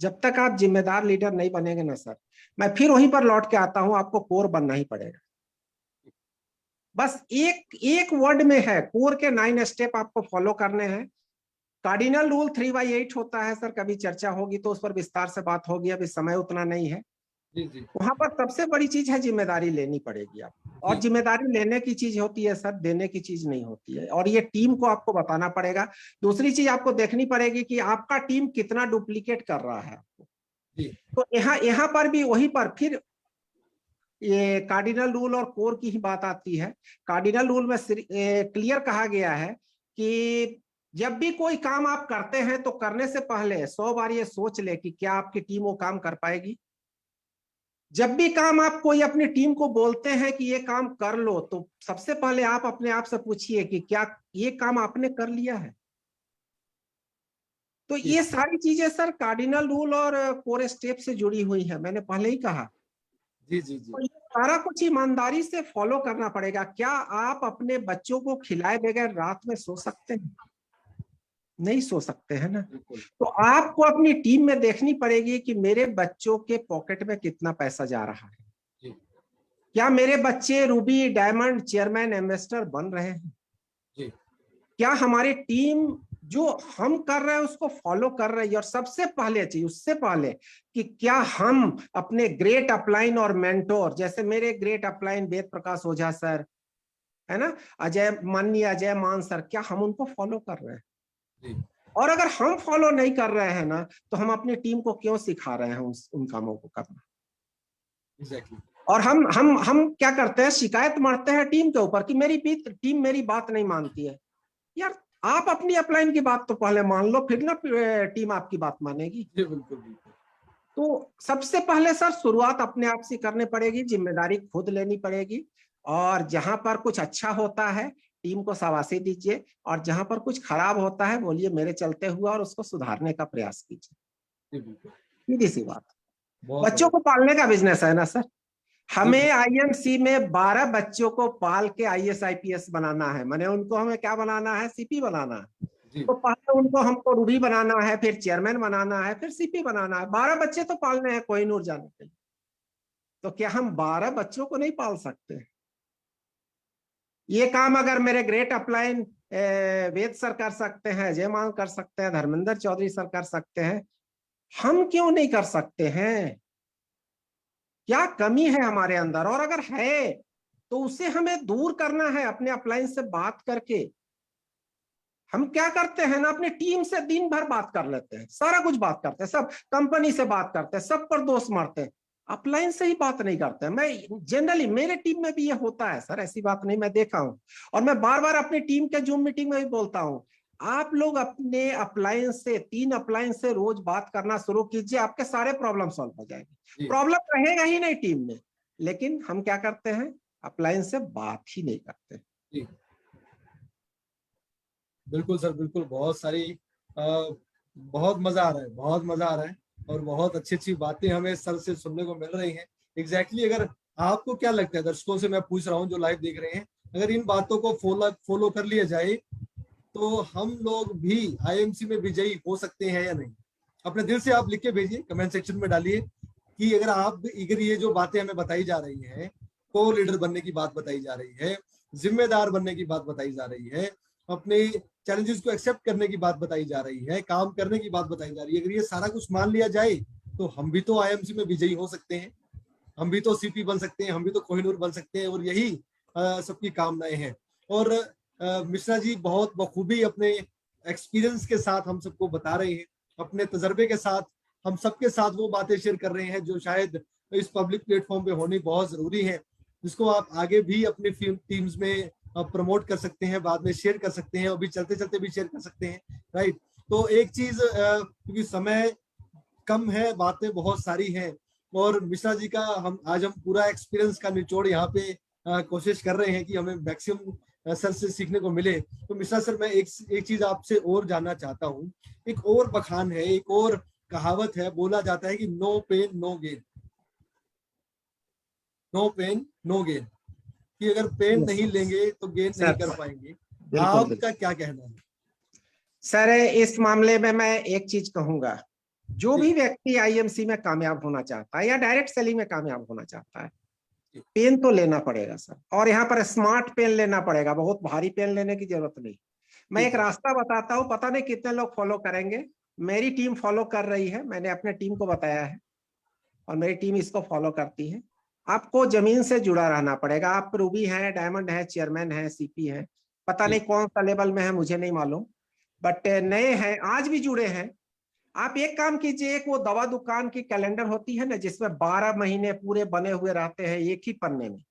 जब तक आप जिम्मेदार लीडर नहीं बनेंगे ना सर, मैं फिर वहीं पर लौट के आता हूं, आपको कोर बनना ही पड़ेगा। बस एक वर्ड में है, कोर के 9 स्टेप आपको फॉलो करने हैं। कार्डिनल रूल 3/8 होता है सर, कभी चर्चा होगी तो उस पर विस्तार से बात होगी, अभी समय उतना नहीं है। जी। वहां पर सबसे बड़ी चीज है जिम्मेदारी लेनी पड़ेगी आप, और जिम्मेदारी लेने की चीज होती है सर, देने की चीज नहीं होती है, और ये टीम को आपको बताना पड़ेगा। दूसरी चीज आपको देखनी पड़ेगी कि आपका टीम कितना डुप्लीकेट कर रहा है आपको। तो यहाँ पर भी वहीं पर फिर ये कार्डिनल रूल और कोर की ही बात आती है। कार्डिनल रूल में क्लियर कहा गया है कि जब भी कोई काम आप करते हैं तो करने से पहले 100 बार ये सोच ले कि क्या आपकी टीम वो काम कर पाएगी। जब भी काम आप कोई अपनी टीम को बोलते हैं कि ये काम कर लो, तो सबसे पहले आप अपने आप से पूछिए कि क्या ये काम आपने कर लिया है। तो ये सारी चीजें सर कार्डिनल रूल और कोर स्टेप से जुड़ी हुई है, मैंने पहले ही कहा। जी। तो ये सारा कुछ ईमानदारी से फॉलो करना पड़ेगा। क्या आप अपने बच्चों को खिलाए बगैर रात में सो सकते हैं? नहीं सो सकते हैं ना। तो आपको अपनी टीम में देखनी पड़ेगी कि मेरे बच्चों के पॉकेट में कितना पैसा जा रहा है। क्या मेरे बच्चे रूबी डायमंड चेयरमैन इन्वेस्टर बन रहे हैं? क्या हमारी टीम जो हम कर रहे हैं उसको फॉलो कर रही है? और सबसे पहले चीज, उससे पहले कि क्या हम अपने ग्रेट अपलाइन और मेंटोर, जैसे मेरे ग्रेट अपलाइन वेद प्रकाश ओझा सर है ना, माननीय अजय मान सर, क्या हम उनको फॉलो कर रहे हैं? और अगर हम फॉलो नहीं कर रहे हैं ना, तो हम अपनी टीम को क्यों सिखा रहे हैं उन कामों को करना? Exactly. और हम क्या करते हैं, शिकायत मरते हैं टीम के ऊपर कि मेरी टीम मेरी बात नहीं मानती है। यार आप अपनी अपलाइन की बात तो पहले मान लो, फिर ना टीम आपकी बात मानेगी। बिल्कुल। तो सबसे पहले सर शुरुआत अपने आप से करनी पड़ेगी, जिम्मेदारी खुद लेनी पड़ेगी, और जहां पर कुछ अच्छा होता है टीम को शाबाशी दीजिए, और जहां पर कुछ खराब होता है बोलिए मेरे चलते हुआ, और उसको सुधारने का प्रयास कीजिए। जी बिल्कुल, सीधी सी बात। बहुत बच्चों बढ़िया। को पालने का बिजनेस है ना सर। जी हमें आईएमसी में 12 बच्चों को पाल के आईएएस आईपीएस बनाना है, माने उनको हमें क्या बनाना है, सीपी बनाना है। जी तो पहले उनको हमको रूबी बनाना है, फिर चेयरमैन बनाना है, फिर सीपी बनाना है। 12 बच्चे तो पालने हैं कोहिनूर जाने के लिए। तो क्या हम 12 बच्चों को नहीं पाल सकते? ये काम अगर मेरे ग्रेट अपलाइन वेद सर कर सकते हैं, अजय मान कर सकते हैं, धर्मेंद्र चौधरी सर कर सकते हैं, हम क्यों नहीं कर सकते हैं? क्या कमी है हमारे अंदर? और अगर है तो उसे हमें दूर करना है अपने अपलाइन से बात करके। हम क्या करते हैं ना, अपनी टीम से दिन भर बात कर लेते हैं, सारा कुछ बात करते हैं, सब कंपनी से बात करते हैं, सब पर दोष मारते हैं, अपलाइन से ही बात नहीं करते हैं। मैं जनरली मेरे टीम में भी ये होता है सर, ऐसी बात नहीं, मैं देखा हूं। और मैं बार बार अपनी टीम के जूम मीटिंग में भी बोलता हूं, आप लोग अपने अपलाइन से 3 अपलाइन से रोज बात करना शुरू कीजिए, आपके सारे प्रॉब्लम सॉल्व हो जाएंगे। जी प्रॉब्लम रहेगा ही नहीं टीम में, लेकिन हम क्या करते हैं, अपलाइन से बात ही नहीं करते। जी बिल्कुल सर, बिल्कुल। बहुत सारी बहुत मजा आ रहा है, बहुत मजा आ रहा है, और बहुत अच्छी अच्छी बातें हमें सर से सुनने को मिल रही हैं। एग्जैक्टली अगर आपको क्या लगता है, दर्शकों से मैं पूछ रहा हूँ जो लाइव देख रहे हैं, अगर इन बातों को फॉलो कर लिया जाए तो हम लोग भी आईएमसी में विजयी हो सकते हैं या नहीं? अपने दिल से आप लिख के भेजिए, कमेंट सेक्शन में डालिए कि अगर ये जो बातें हमें बताई जा रही हैं, को लीडर बनने की बात बताई जा रही है, जिम्मेदार बनने की बात बताई जा रही है, अपने चैलेंजेस को एक्सेप्ट करने की बात बताई जा रही है, काम करने की बात बताई जा रही है, अगर ये सारा कुछ मान लिया जाए तो हम भी तो आईएमसी में विजयी हो सकते हैं, हम भी तो सीपी बन सकते हैं, हम भी तो कोहिनूर बन सकते हैं, और यही सबकी कामनाएं हैं। और मिश्रा जी बहुत बखूबी अपने एक्सपीरियंस के साथ हम सबको बता रहे हैं, अपने तजर्बे के साथ हम सबके साथ वो बातें शेयर कर रहे हैं जो शायद इस पब्लिक प्लेटफॉर्म पे होनी बहुत जरूरी है, जिसको आप आगे भी अपनी टीम्स में प्रमोट कर सकते हैं, बाद में शेयर कर सकते हैं, अभी चलते चलते भी शेयर कर सकते हैं, राइट। तो एक चीज, क्योंकि समय कम है, बातें बहुत सारी हैं, और मिश्रा जी का हम पूरा एक्सपीरियंस का निचोड़ यहाँ पे कोशिश कर रहे हैं कि हमें मैक्सिमम सर से सीखने को मिले। तो मिश्रा सर, मैं एक चीज आपसे और जानना चाहता हूँ। एक और बखान है, एक और कहावत है, बोला जाता है कि no pain no gain, no pain no gain, कि अगर पेन यस नहीं लेंगे तो गेन नहीं सर, कर पाएंगे। बिल्कुल आपका बिल्कुल क्या कहना है? सर। इस मामले में मैं एक चीज कहूंगा, जो जी भी व्यक्ति आईएमसी में कामयाब होना चाहता है या डायरेक्ट सेलिंग में कामयाब होना चाहता है, जी पेन तो लेना पड़ेगा सर, और यहाँ पर स्मार्ट पेन लेना पड़ेगा, बहुत भारी पेन लेने की जरूरत नहीं। मैं जी एक जी रास्ता बताता हूँ, पता नहीं कितने लोग फॉलो करेंगे। मेरी टीम फॉलो कर रही है, मैंने अपने टीम को बताया है, और मेरी टीम इसको फॉलो करती है। आपको जमीन से जुड़ा रहना पड़ेगा। आप रूबी हैं, डायमंड है, चेयरमैन है, सीपी है, पता जी नहीं कौन सा लेवल में है मुझे नहीं मालूम, बट नए हैं, आज भी जुड़े हैं। आप एक काम कीजिए, एक वो दवा दुकान की कैलेंडर होती है ना, जिसमें 12 महीने पूरे बने हुए रहते हैं एक ही पन्ने में,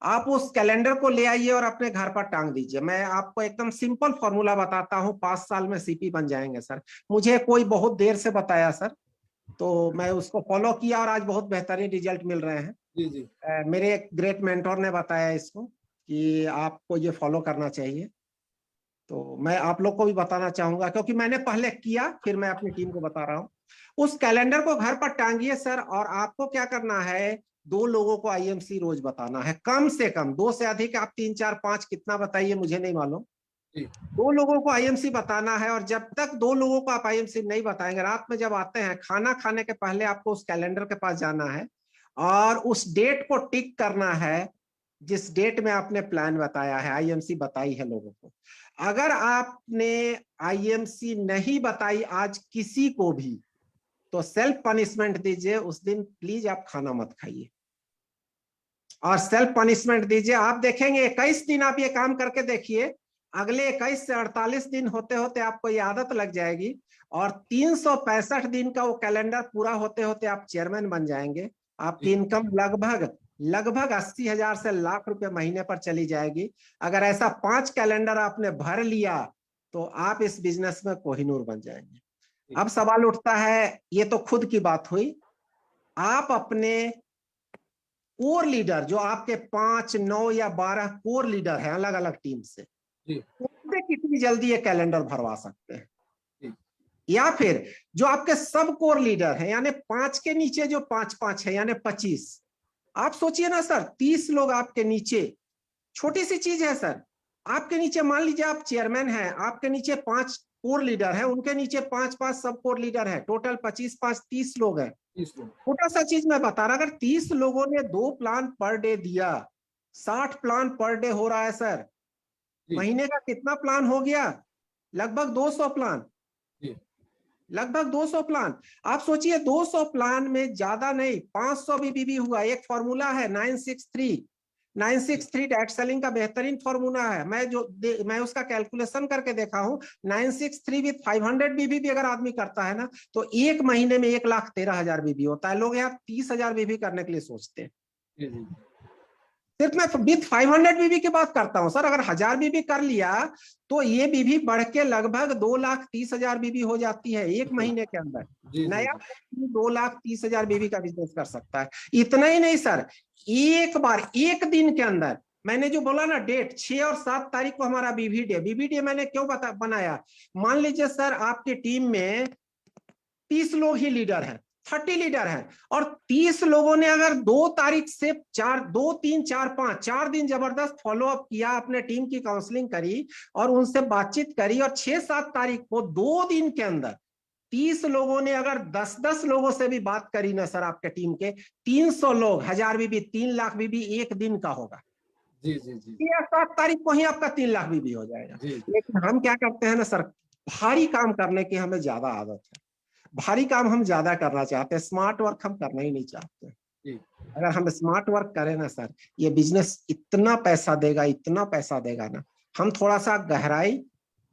आप उस कैलेंडर को ले आइए और अपने घर पर टांग दीजिए। मैं आपको एकदम सिंपल फॉर्मूला बताता हूँ, 5 साल में सीपी बन जाएंगे सर। मुझे कोई बहुत देर से बताया सर, तो मैं उसको फॉलो किया और आज बहुत बेहतरीन रिजल्ट मिल रहे हैं। जी जी मेरे एक ग्रेट मेंटोर ने बताया इसको कि आपको ये फॉलो करना चाहिए, तो मैं आप लोग को भी बताना चाहूंगा, क्योंकि मैंने पहले किया, फिर मैं अपनी टीम को बता रहा हूँ। उस कैलेंडर को घर पर टांगिए सर, और आपको क्या करना है, 2 लोगों को आईएमसी रोज बताना है, कम से कम। 2 से अधिक आप 3 4 5 कितना बताइए, मुझे नहीं मालूम। जी 2 लोगों को आईएमसी बताना है, और जब तक 2 लोगों को आप आईएमसी नहीं बताएंगे, रात में जब आते हैं खाना खाने के पहले आपको उस कैलेंडर के पास जाना है, और उस डेट को टिक करना है जिस डेट में आपने प्लान बताया है, आईएमसी बताई है लोगों को। अगर आपने आईएमसी नहीं बताई आज किसी को भी, तो सेल्फ पनिशमेंट दीजिए, उस दिन प्लीज आप खाना मत खाइए, और सेल्फ पनिशमेंट दीजिए। आप देखेंगे 21 दिन आप ये काम करके देखिए, अगले 21 से 48 दिन होते होते आपको ये आदत लग जाएगी, और 365 दिन का वो कैलेंडर पूरा होते होते आप चेयरमैन बन जाएंगे। आपकी जी इनकम लगभग लगभग 80,000 से लाख रुपए महीने पर चली जाएगी। अगर ऐसा 5 कैलेंडर आपने भर लिया तो आप इस बिजनेस में कोहिनूर बन जाएंगे। अब सवाल उठता है, ये तो खुद की बात हुई, आप अपने कोर लीडर जो आपके 5, 9 या 12 कोर लीडर हैं अलग अलग टीम से, उनसे कितनी जल्दी ये कैलेंडर भरवा सकते हैं? या फिर जो आपके सब कोर लीडर हैं यानी 5 के नीचे जो 5-5 है यानी 25, आप सोचिए ना सर, 30 लोग आपके नीचे, छोटी सी चीज है सर, आपके नीचे मान लीजिए आप चेयरमैन हैं, आपके नीचे 5 कोर लीडर है, उनके नीचे 5-5 सब कोर लीडर है, टोटल 25-5 30 लोग हैं। छोटा सा चीज मैं बता रहा, अगर 30 लोगों ने 2 प्लान पर डे दिया, 60 प्लान पर डे हो रहा है सर, महीने का कितना प्लान हो गया? लगभग 200 प्लान, लगभग 200 प्लान। आप सोचिए 200 प्लान में ज्यादा नहीं 500 भी हुआ। एक फॉर्मूला है 963 डायरेक्ट सेलिंग का बेहतरीन फॉर्मूला है, मैं उसका कैलकुलेशन करके देखा हूं। 963 विद 500 बीबी भी अगर आदमी करता है ना तो एक महीने में 1,13,000 बीबी होता है। लोग यहाँ 30,000 बीबी करने के लिए सोचते हैं। सिर्फ मैं विद 500 बीबी की बात करता हूं सर, अगर 1000 बीबी कर लिया तो ये बीबी बढ़ के लगभग 2,30,000 बीबी हो जाती है एक महीने के अंदर। नया 2,30,000 बीबी का बिजनेस कर सकता है। इतना ही नहीं सर, एक बार एक दिन के अंदर, मैंने जो बोला ना डेट 6 और 7 तारीख को हमारा बीबी डे मैंने क्यों बनाया? मान लीजिए सर आपकी टीम में 30 लोग ही लीडर हैं, 30 लीडर हैं, और 30 लोगों ने अगर 2 तारीख से 2, 3, 4, 5 4 दिन जबरदस्त फॉलो अप किया, अपने टीम की काउंसलिंग करी और उनसे बातचीत करी, और 6-7 तारीख को 2 दिन के अंदर 30 लोगों ने अगर 10-10 लोगों से भी बात करी ना सर, आपके टीम के 300 लोग, 1000 बीबी 3 लाख बीबी एक दिन का होगा। जी जी जी। 7 तारीख को ही आपका 3 लाख बीबी हो जाएगा। लेकिन हम क्या करते हैं ना सर, भारी काम करने की हमें ज्यादा आदत है, भारी काम हम ज्यादा करना चाहते हैं, स्मार्ट वर्क हम करना ही नहीं चाहते। अगर हम स्मार्ट वर्क करें ना सर, ये बिजनेस इतना पैसा देगा, इतना पैसा देगा ना। हम थोड़ा सा गहराई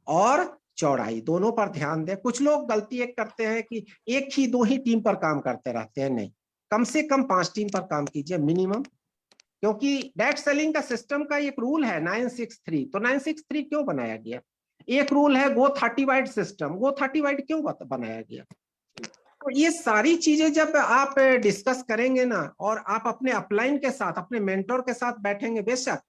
और चौड़ाई दोनों पर ध्यान दें। कुछ लोग गलती एक करते हैं कि 1 ही 2 ही टीम पर काम करते रहते हैं, नहीं, कम से कम 5 टीम पर काम कीजिए मिनिमम। क्योंकि डायरेक्ट सेलिंग का सिस्टम का एक रूल है 963, तो 963 क्यों बनाया गया? एक रूल है गो 30 वाइड सिस्टम, गो 30 वाइड क्यों बनाया गया? तो ये सारी चीजें जब आप डिस्कस करेंगे ना, और आप अपने अपलाइन के साथ, अपने मेंटोर के साथ बैठेंगे, बेशक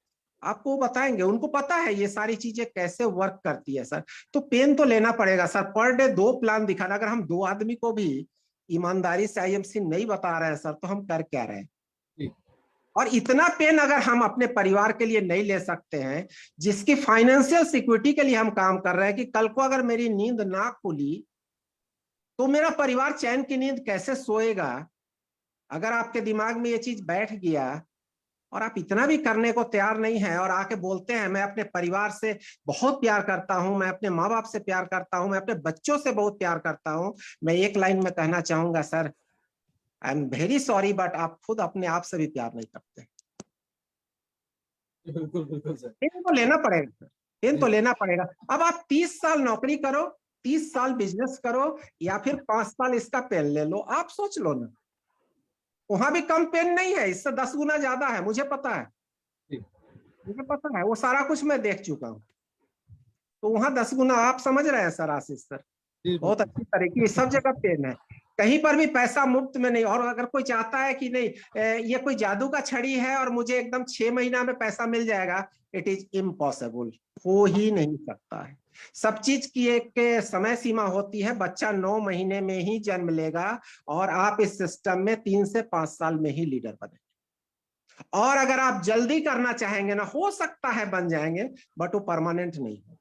आपको बताएंगे, उनको पता है ये सारी चीजें कैसे वर्क करती है सर। तो पेन तो लेना पड़ेगा सर, पर डे 2 प्लान दिखाना। अगर हम 2 आदमी को भी ईमानदारी से आईएमसी नहीं बता रहे हैं सर, तो हम कर क्या रहे हैं? और इतना पेन अगर हम अपने परिवार के लिए नहीं ले सकते हैं, जिसकी फाइनेंशियल सिक्योरिटी के लिए हम काम कर रहे हैं, कि कल को अगर मेरी नींद ना खुली तो मेरा परिवार चैन की नींद कैसे सोएगा? अगर आपके दिमाग में ये चीज बैठ गया और आप इतना भी करने को तैयार नहीं है, और आके बोलते हैं मैं अपने परिवार से बहुत प्यार करता हूं, मैं अपने माँ बाप से प्यार करता हूं, मैं अपने बच्चों से बहुत प्यार करता हूं, मैं एक लाइन में कहना चाहूंगा sir, I am very sorry, but आप खुद अपने आप से भी प्यार नहीं करते। बिल्कुल बिल्कुल सर, पेन तो लेना पड़ेगा सर, पेन तो लेना पड़ेगा। अब आप 30 साल नौकरी करो, 30 साल बिजनेस करो, या फिर 5 साल इसका पेन ले लो, आप सोच लो ना। वहां भी कम पेन नहीं है, इससे 10 गुना ज्यादा है, मुझे पता है, मुझे पता है, वो सारा कुछ मैं देख चुका हूँ। तो वहां 10 गुना, आप समझ रहे हैं सर आशीष सर, बहुत अच्छी तरीके, सब जगह पेन है, कहीं पर भी पैसा मुफ्त में नहीं। और अगर कोई चाहता है कि नहीं ये कोई जादू का छड़ी है और मुझे एकदम 6 महीना में पैसा मिल जाएगा, इट इज इम्पॉसिबल, हो ही नहीं सकता है। सब चीज की एक समय सीमा होती है। बच्चा 9 महीने में ही जन्म लेगा, और आप इस सिस्टम में 3 से 5 साल में ही लीडर बनेंगे। और अगर आप जल्दी करना चाहेंगे ना, हो सकता है बन जाएंगे, बट वो परमानेंट नहीं होगा।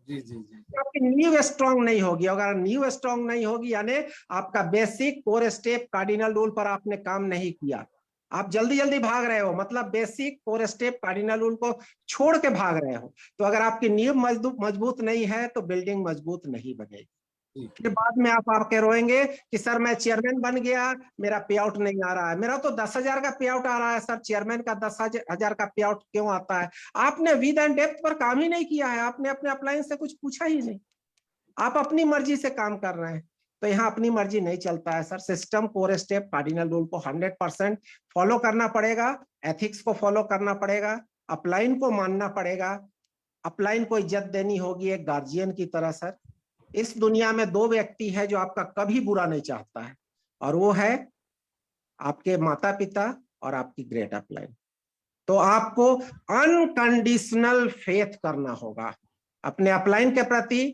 जी जी जी। आपकी नींव स्ट्रांग नहीं होगी। अगर नींव स्ट्रांग नहीं होगी यानी आपका basic core step cardinal rule पर आपने काम नहीं किया, आप जल्दी जल्दी भाग रहे हो, मतलब basic core step cardinal rule को छोड़ के भाग रहे हो, तो अगर आपकी नींव मजबूत नहीं है तो बिल्डिंग मजबूत नहीं बनेगी। फिर बाद में आप आके रोएंगे कि सर मैं चेयरमैन बन गया, मेरा पे आउट नहीं आ रहा है। मेरा तो 10,000 का पे आउट आ रहा है सर, चेयरमैन का 10,000 का पे आउट क्यों आता है? आपने विद एंड डेप्थ पर काम ही नहीं किया है, आपने अपने अपलाइन से कुछ पूछा ही नहीं, आप अपनी मर्जी से काम कर रहे हैं। तो यहाँ अपनी मर्जी नहीं चलता है sir. System core step cardinal rule को 100% फॉलो करना पड़ेगा, एथिक्स को फॉलो करना पड़ेगा, अपलाइन को मानना पड़ेगा, अपलाइन को इज्जत देनी होगी एक गार्जियन की तरह सर। इस दुनिया में दो व्यक्ति है जो आपका कभी बुरा नहीं चाहता है, और वो है आपके माता पिता और आपकी ग्रेट अपलाइन। तो आपको अनकंडीशनल फेथ करना होगा अपने अपलाइन के प्रति,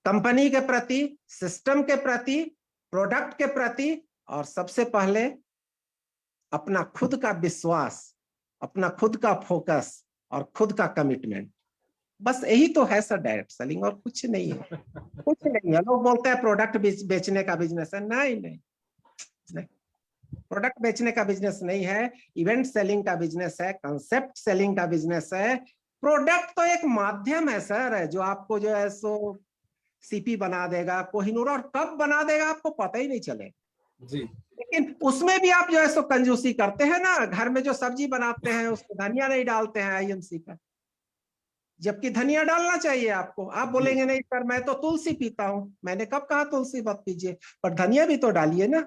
कंपनी के प्रति, सिस्टम के प्रति, प्रोडक्ट के प्रति, और सबसे पहले अपना खुद का विश्वास, अपना खुद का फोकस और खुद का कमिटमेंट। बस यही तो है सर डायरेक्ट सेलिंग, और कुछ नहीं है, कुछ नहीं है। लोग बोलते हैं प्रोडक्ट बेचने का बिजनेस है, नहीं नहीं नहीं, प्रोडक्ट बेचने का बिजनेस नहीं है, इवेंट सेलिंग का बिजनेस है, कंसेप्ट सेलिंग का बिजनेस है। प्रोडक्ट तो एक माध्यम है सर, जो आपको जो है सो सीपी बना देगा, कोहिनूर, और कब बना देगा आपको पता ही नहीं चलेगा जी। लेकिन उसमें भी आप जो है सो कंजूसी करते हैं ना। घर में जो सब्जी बनाते हैं उसमें धनिया नहीं डालते हैं आईएमसी का, जबकि धनिया डालना चाहिए आपको। आप बोलेंगे नहीं सर मैं तो तुलसी पीता हूं, मैंने कब कहा तुलसी मत पीजिए, पर धनिया भी तो डालिए ना।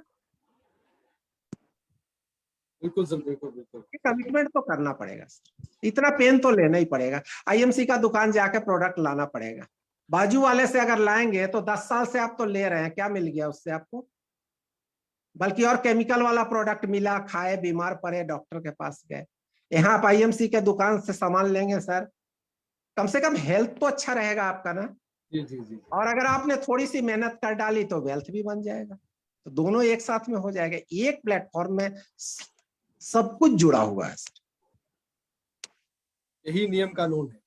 बिल्कुल सर, बिल्कुल बिल्कुल। कमिटमेंट तो करना पड़ेगा सर, इतना पेन तो लेना ही पड़ेगा। आईएमसी का दुकान जाके प्रोडक्ट लाना पड़ेगा। बाजू वाले से अगर लाएंगे तो 10 साल से आप तो ले रहे हैं, क्या मिल गया उससे आपको? बल्कि और केमिकल वाला प्रोडक्ट मिला, खाए, बीमार पड़े, डॉक्टर के पास गए। यहाँ आप आईएमसी के दुकान से सामान लेंगे सर, कम से कम हेल्थ तो अच्छा रहेगा आपका ना। जी जी जी। और अगर आपने थोड़ी सी मेहनत कर डाली तो वेल्थ भी बन जाएगा। तो दोनों एक साथ में हो जाएगा, एक प्लेटफॉर्म में सब कुछ जुड़ा हुआ है सर। यही नियम कानून है।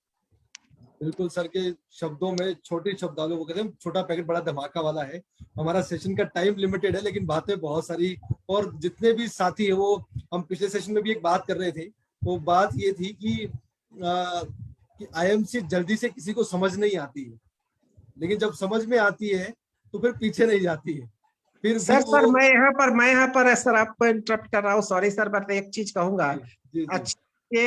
बिल्कुल सर के शब्दों में, छोटे शब्दावली, वो कहते हैं छोटा पैकेट बड़ा धमाका वाला है। हमारा सेशन का टाइम लिमिटेड है, लेकिन बातें बहुत सारी, और जितने भी साथी है वो, हम पिछले सेशन में भी एक बात कर रहे थे, वो बात ये थी कि आईएमसी जल्दी से किसी को समझ नहीं आती है, लेकिन जब समझ में आती है तो फिर पीछे नहीं जाती है, फिर भी सर वो। मैं यहाँ पर सर आपको इंटरप्ट कर रहा हूँ, सॉरी सर, बट एक चीज कहूंगा। जी जी।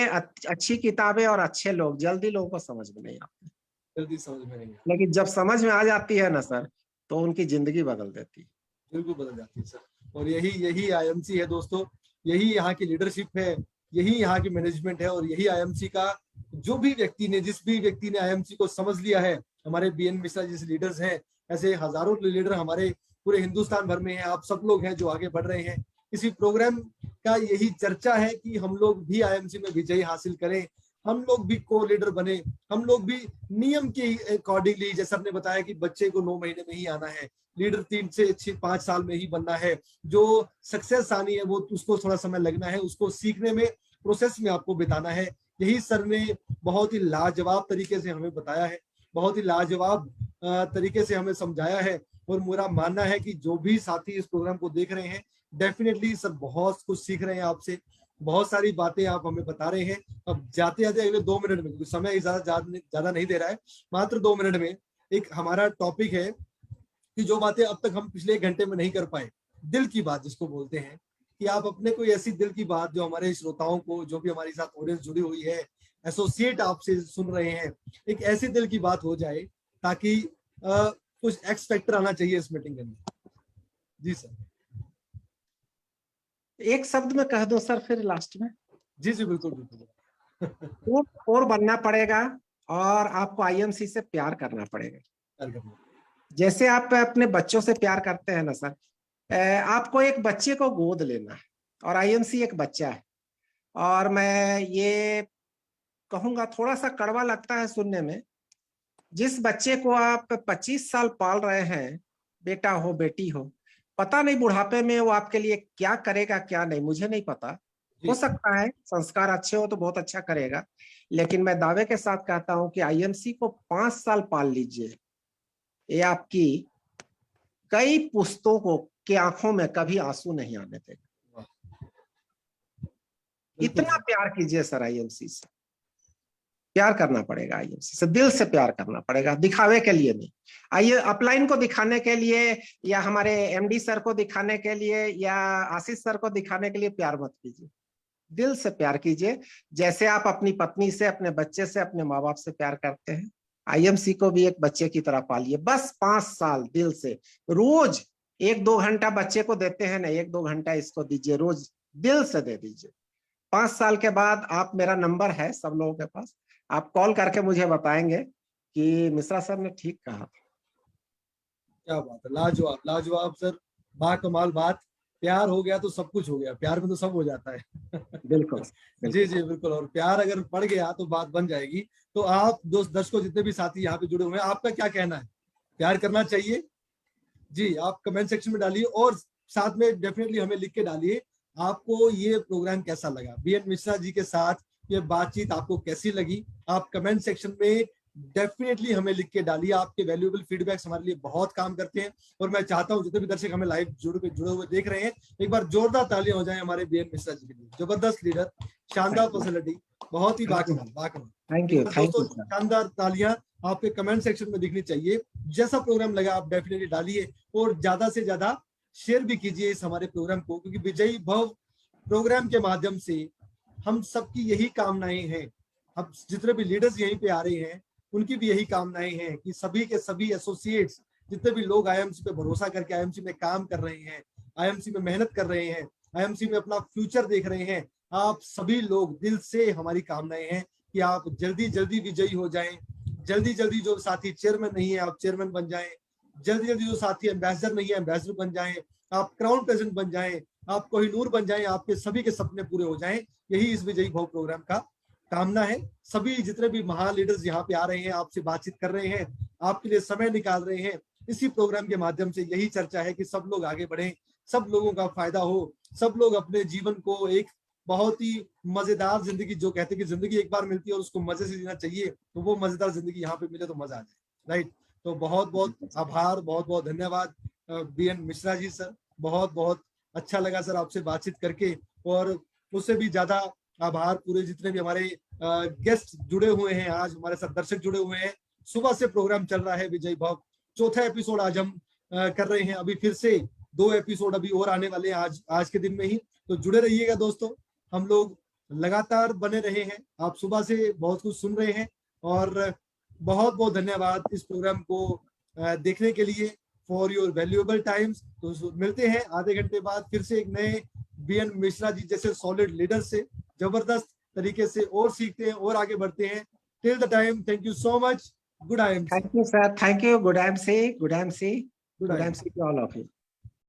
अच्छी किताबें और अच्छे लोग जल्दी लोगों को समझ में नहीं आते, जल्दी समझ में नहीं आती, लेकिन जब समझ में आ जाती है ना सर, तो उनकी जिंदगी बदल देती है। बिल्कुल बदल जाती है सर। और यही यही आईएमसी है दोस्तों, यही यहाँ की लीडरशिप है, यही यहाँ की मैनेजमेंट है, और यही आईएमसी का जो भी व्यक्ति ने, जिस भी व्यक्ति ने आईएमसी को समझ लिया है, हमारे बीएन मिश्रा जैसे लीडर्स हैं, ऐसे हजारों लीडर हमारे पूरे हिंदुस्तान भर में हैं। आप सब लोग हैं जो आगे बढ़ रहे हैं। इसी प्रोग्राम का यही चर्चा है कि हम लोग भी आईएमसी में विजय हासिल करें, हम लोग भी को लीडर बने, हम लोग भी नियम के अकॉर्डिंगली, जैसे आपने बताया कि बच्चे को 9 महीने में ही आना है, लीडर 3 से 5 साल में ही बनना है, जो सक्सेस आनी है वो उसको थोड़ा समय लगना है, उसको सीखने में, प्रोसेस में आपको बिताना है। यही सर ने बहुत ही लाजवाब तरीके से हमें बताया है, बहुत ही लाजवाब तरीके से हमें समझाया है। और मेरा मानना है कि जो भी साथी इस प्रोग्राम को देख रहे हैं, डेफिनेटली सर बहुत कुछ सीख रहे हैं आपसे, बहुत सारी बातें आप हमें बता रहे हैं। अब जाते जाते अगले 2 मिनट में, क्योंकि समय ज्यादा नहीं दे रहा है, मात्र 2 मिनट में एक हमारा टॉपिक है कि जो बातें अब तक हम पिछले 1 घंटे में नहीं कर पाए, दिल की बात जिसको बोलते हैं, कि आप अपने कोई ऐसी दिल की बात जो हमारे श्रोताओं को, जो भी हमारे साथ ऑडियंस जुड़ी हुई है, एसोसिएट आपसे सुन रहे हैं, एक ऐसी दिल की बात हो जाए, ताकि कुछ एक्स फैक्टर आना चाहिए इस मीटिंग के अंदर। जी सर। एक शब्द में कह दो सर फिर लास्ट में। जी जी बिल्कुल बिल्कुल। और बनना पड़ेगा, और आपको आईएमसी से प्यार करना पड़ेगा, जैसे आप अपने बच्चों से प्यार करते हैं ना सर। आपको एक बच्चे को गोद लेना है, और आईएमसी एक बच्चा है। और मैं ये कहूंगा, थोड़ा सा कड़वा लगता है सुनने में, जिस बच्चे को आप 25 साल पाल रहे हैं, बेटा हो बेटी हो, पता नहीं बुढ़ापे में वो आपके लिए क्या करेगा क्या नहीं, मुझे नहीं पता। हो सकता है संस्कार अच्छे हो तो बहुत अच्छा करेगा, लेकिन मैं दावे के साथ कहता हूं कि आईएमसी को 5 साल पाल लीजिए, ये आपकी कई पुश्तों को के आंखों में कभी आंसू नहीं आने देगा। इतना प्यार कीजिए सर आईएमसी से, प्यार करना पड़ेगा आईएमसी से, दिल से प्यार करना पड़ेगा, दिखावे के लिए नहीं। आइए अपलाइन को दिखाने के लिए, या हमारे एमडी सर को दिखाने के लिए, या आशीष सर को दिखाने के लिए प्यार मत कीजिए, दिल से प्यार कीजिए। जैसे आप अपनी पत्नी से, अपने बच्चे से, अपने माँ बाप से प्यार करते हैं, आईएमसी को भी एक बच्चे की तरह पालिए। बस 5 साल दिल से, रोज 1-2 घंटा बच्चे को देते हैं ना, 1-2 घंटा इसको दीजिए, रोज दिल से दे दीजिए। 5 साल के बाद आप, मेरा नंबर है सब लोगों के पास, आप कॉल करके मुझे बताएंगे कि मिश्रा सर ने ठीक कहा था। क्या बात है, लाजवाब लाजवाब सर, बाकमाल बात। प्यार हो गया तो सब कुछ हो गया, प्यार में तो सब हो जाता है। बिल्कुल जी बिल्कुल। जी बिल्कुल, और प्यार अगर पड़ गया तो बात बन जाएगी। तो आप दोस्त दर्शकों जितने भी साथी यहाँ पे जुड़े हुए हैं, आपका क्या कहना है, प्यार करना चाहिए? जी आप कमेंट सेक्शन में डालिए, और साथ में डेफिनेटली हमें लिख के डालिए आपको ये प्रोग्राम कैसा लगा, बीएन मिश्रा जी के साथ ये बातचीत आपको कैसी लगी। आप कमेंट सेक्शन में डेफिनेटली हमें लिख के डालिए, आपके वैल्यूएबल फीडबैक्स हमारे लिए बहुत काम करते हैं। और मैं चाहता हूं जितने भी दर्शक हमें लाइव जुड़े हुए देख रहे हैं, एक बार जोरदार तालियां हो जाए हमारे बीएन मिश्रा जी के लिए। जबरदस्त लीडर, शानदार पर्सनैलिटी, बहुत ही बाकमाल बाकमाल। थैंक एक यू बार थैंक दोस्तों यू सर। शानदार तालियां आपके कमेंट सेक्शन में दिखनी चाहिए। जैसा प्रोग्राम लगा आप डेफिनेटली डालिए, और ज्यादा से ज्यादा शेयर भी कीजिए इस हमारे प्रोग्राम को, क्योंकि विजयी भव प्रोग्राम के माध्यम से हम सबकी यही कामनाएं हैं। अब जितने भी लीडर्स यहीं पे आ रहे हैं, उनकी भी यही कामनाएं हैं कि सभी के सभी एसोसिएट्स, जितने भी लोग आईएमसी पे भरोसा करके आईएमसी में काम कर रहे हैं, आईएमसी में मेहनत कर रहे हैं, आईएमसी में अपना फ्यूचर देख रहे हैं, आप सभी लोग दिल से हमारी कामनाएं हैं कि आप जल्दी जल्दी विजयी हो जाएं। जल्दी जल्दी जो साथी चेयरमैन नहीं है आप चेयरमैन बन जाएं, जल्दी जल्दी जो साथी एम्बेसडर नहीं है एम्बेसडर बन जाएं, आप क्राउन प्रेसिडेंट बन जाएं, आप कोहिनूर बन जाएं, आपके सभी के सपने पूरे हो जाएं। यही इस विजयी भव प्रोग्राम का कामना है। सभी जितने भी महान लीडर्स यहाँ पे आ रहे हैं, आपसे बातचीत कर रहे हैं, आपके लिए समय निकाल रहे हैं, इसी प्रोग्राम के माध्यम से यही चर्चा है कि सब लोग आगे बढ़ें, सब लोगों का फायदा हो, सब लोग अपने जीवन को एक बहुत ही मजेदार जिंदगी, जो कहते हैं कि जिंदगी एक बार मिलती है और उसको मजे से जीना चाहिए, तो वो मजेदार जिंदगी यहाँ पे मिले तो मजा आ जाए। राइट, तो बहुत बहुत आभार, बहुत बहुत धन्यवाद बीएन मिश्रा जी सर, बहुत बहुत अच्छा लगा सर आपसे बातचीत करके। और उससे भी ज्यादा आभार पूरे जितने भी हमारे गेस्ट जुड़े हुए हैं, आज हमारे साथ दर्शक जुड़े हुए हैं। सुबह से प्रोग्राम चल रहा है विजयी भव, चौथा एपिसोड आज हम कर रहे हैं। अभी फिर से 2 एपिसोड अभी और आने वाले हैं आज के दिन में ही, तो जुड़े रहिएगा दोस्तों। हम लोग लगातार बने रहे हैं, आप सुबह से बहुत कुछ सुन रहे हैं, और बहुत बहुत धन्यवाद इस प्रोग्राम को देखने के लिए, फॉर योर वैल्यूएबल टाइम्स। तो मिलते हैं आधे घंटे बाद फिर से एक नए बीएन मिश्रा जी जैसे सॉलिड लीडर से जबरदस्त तरीके से और सीखते हैं और आगे बढ़ते हैं। Till the time, thank you so much. Good I M C. Thank you sir, thank you. Good M C, good M C, good good I M M C C. To all of you.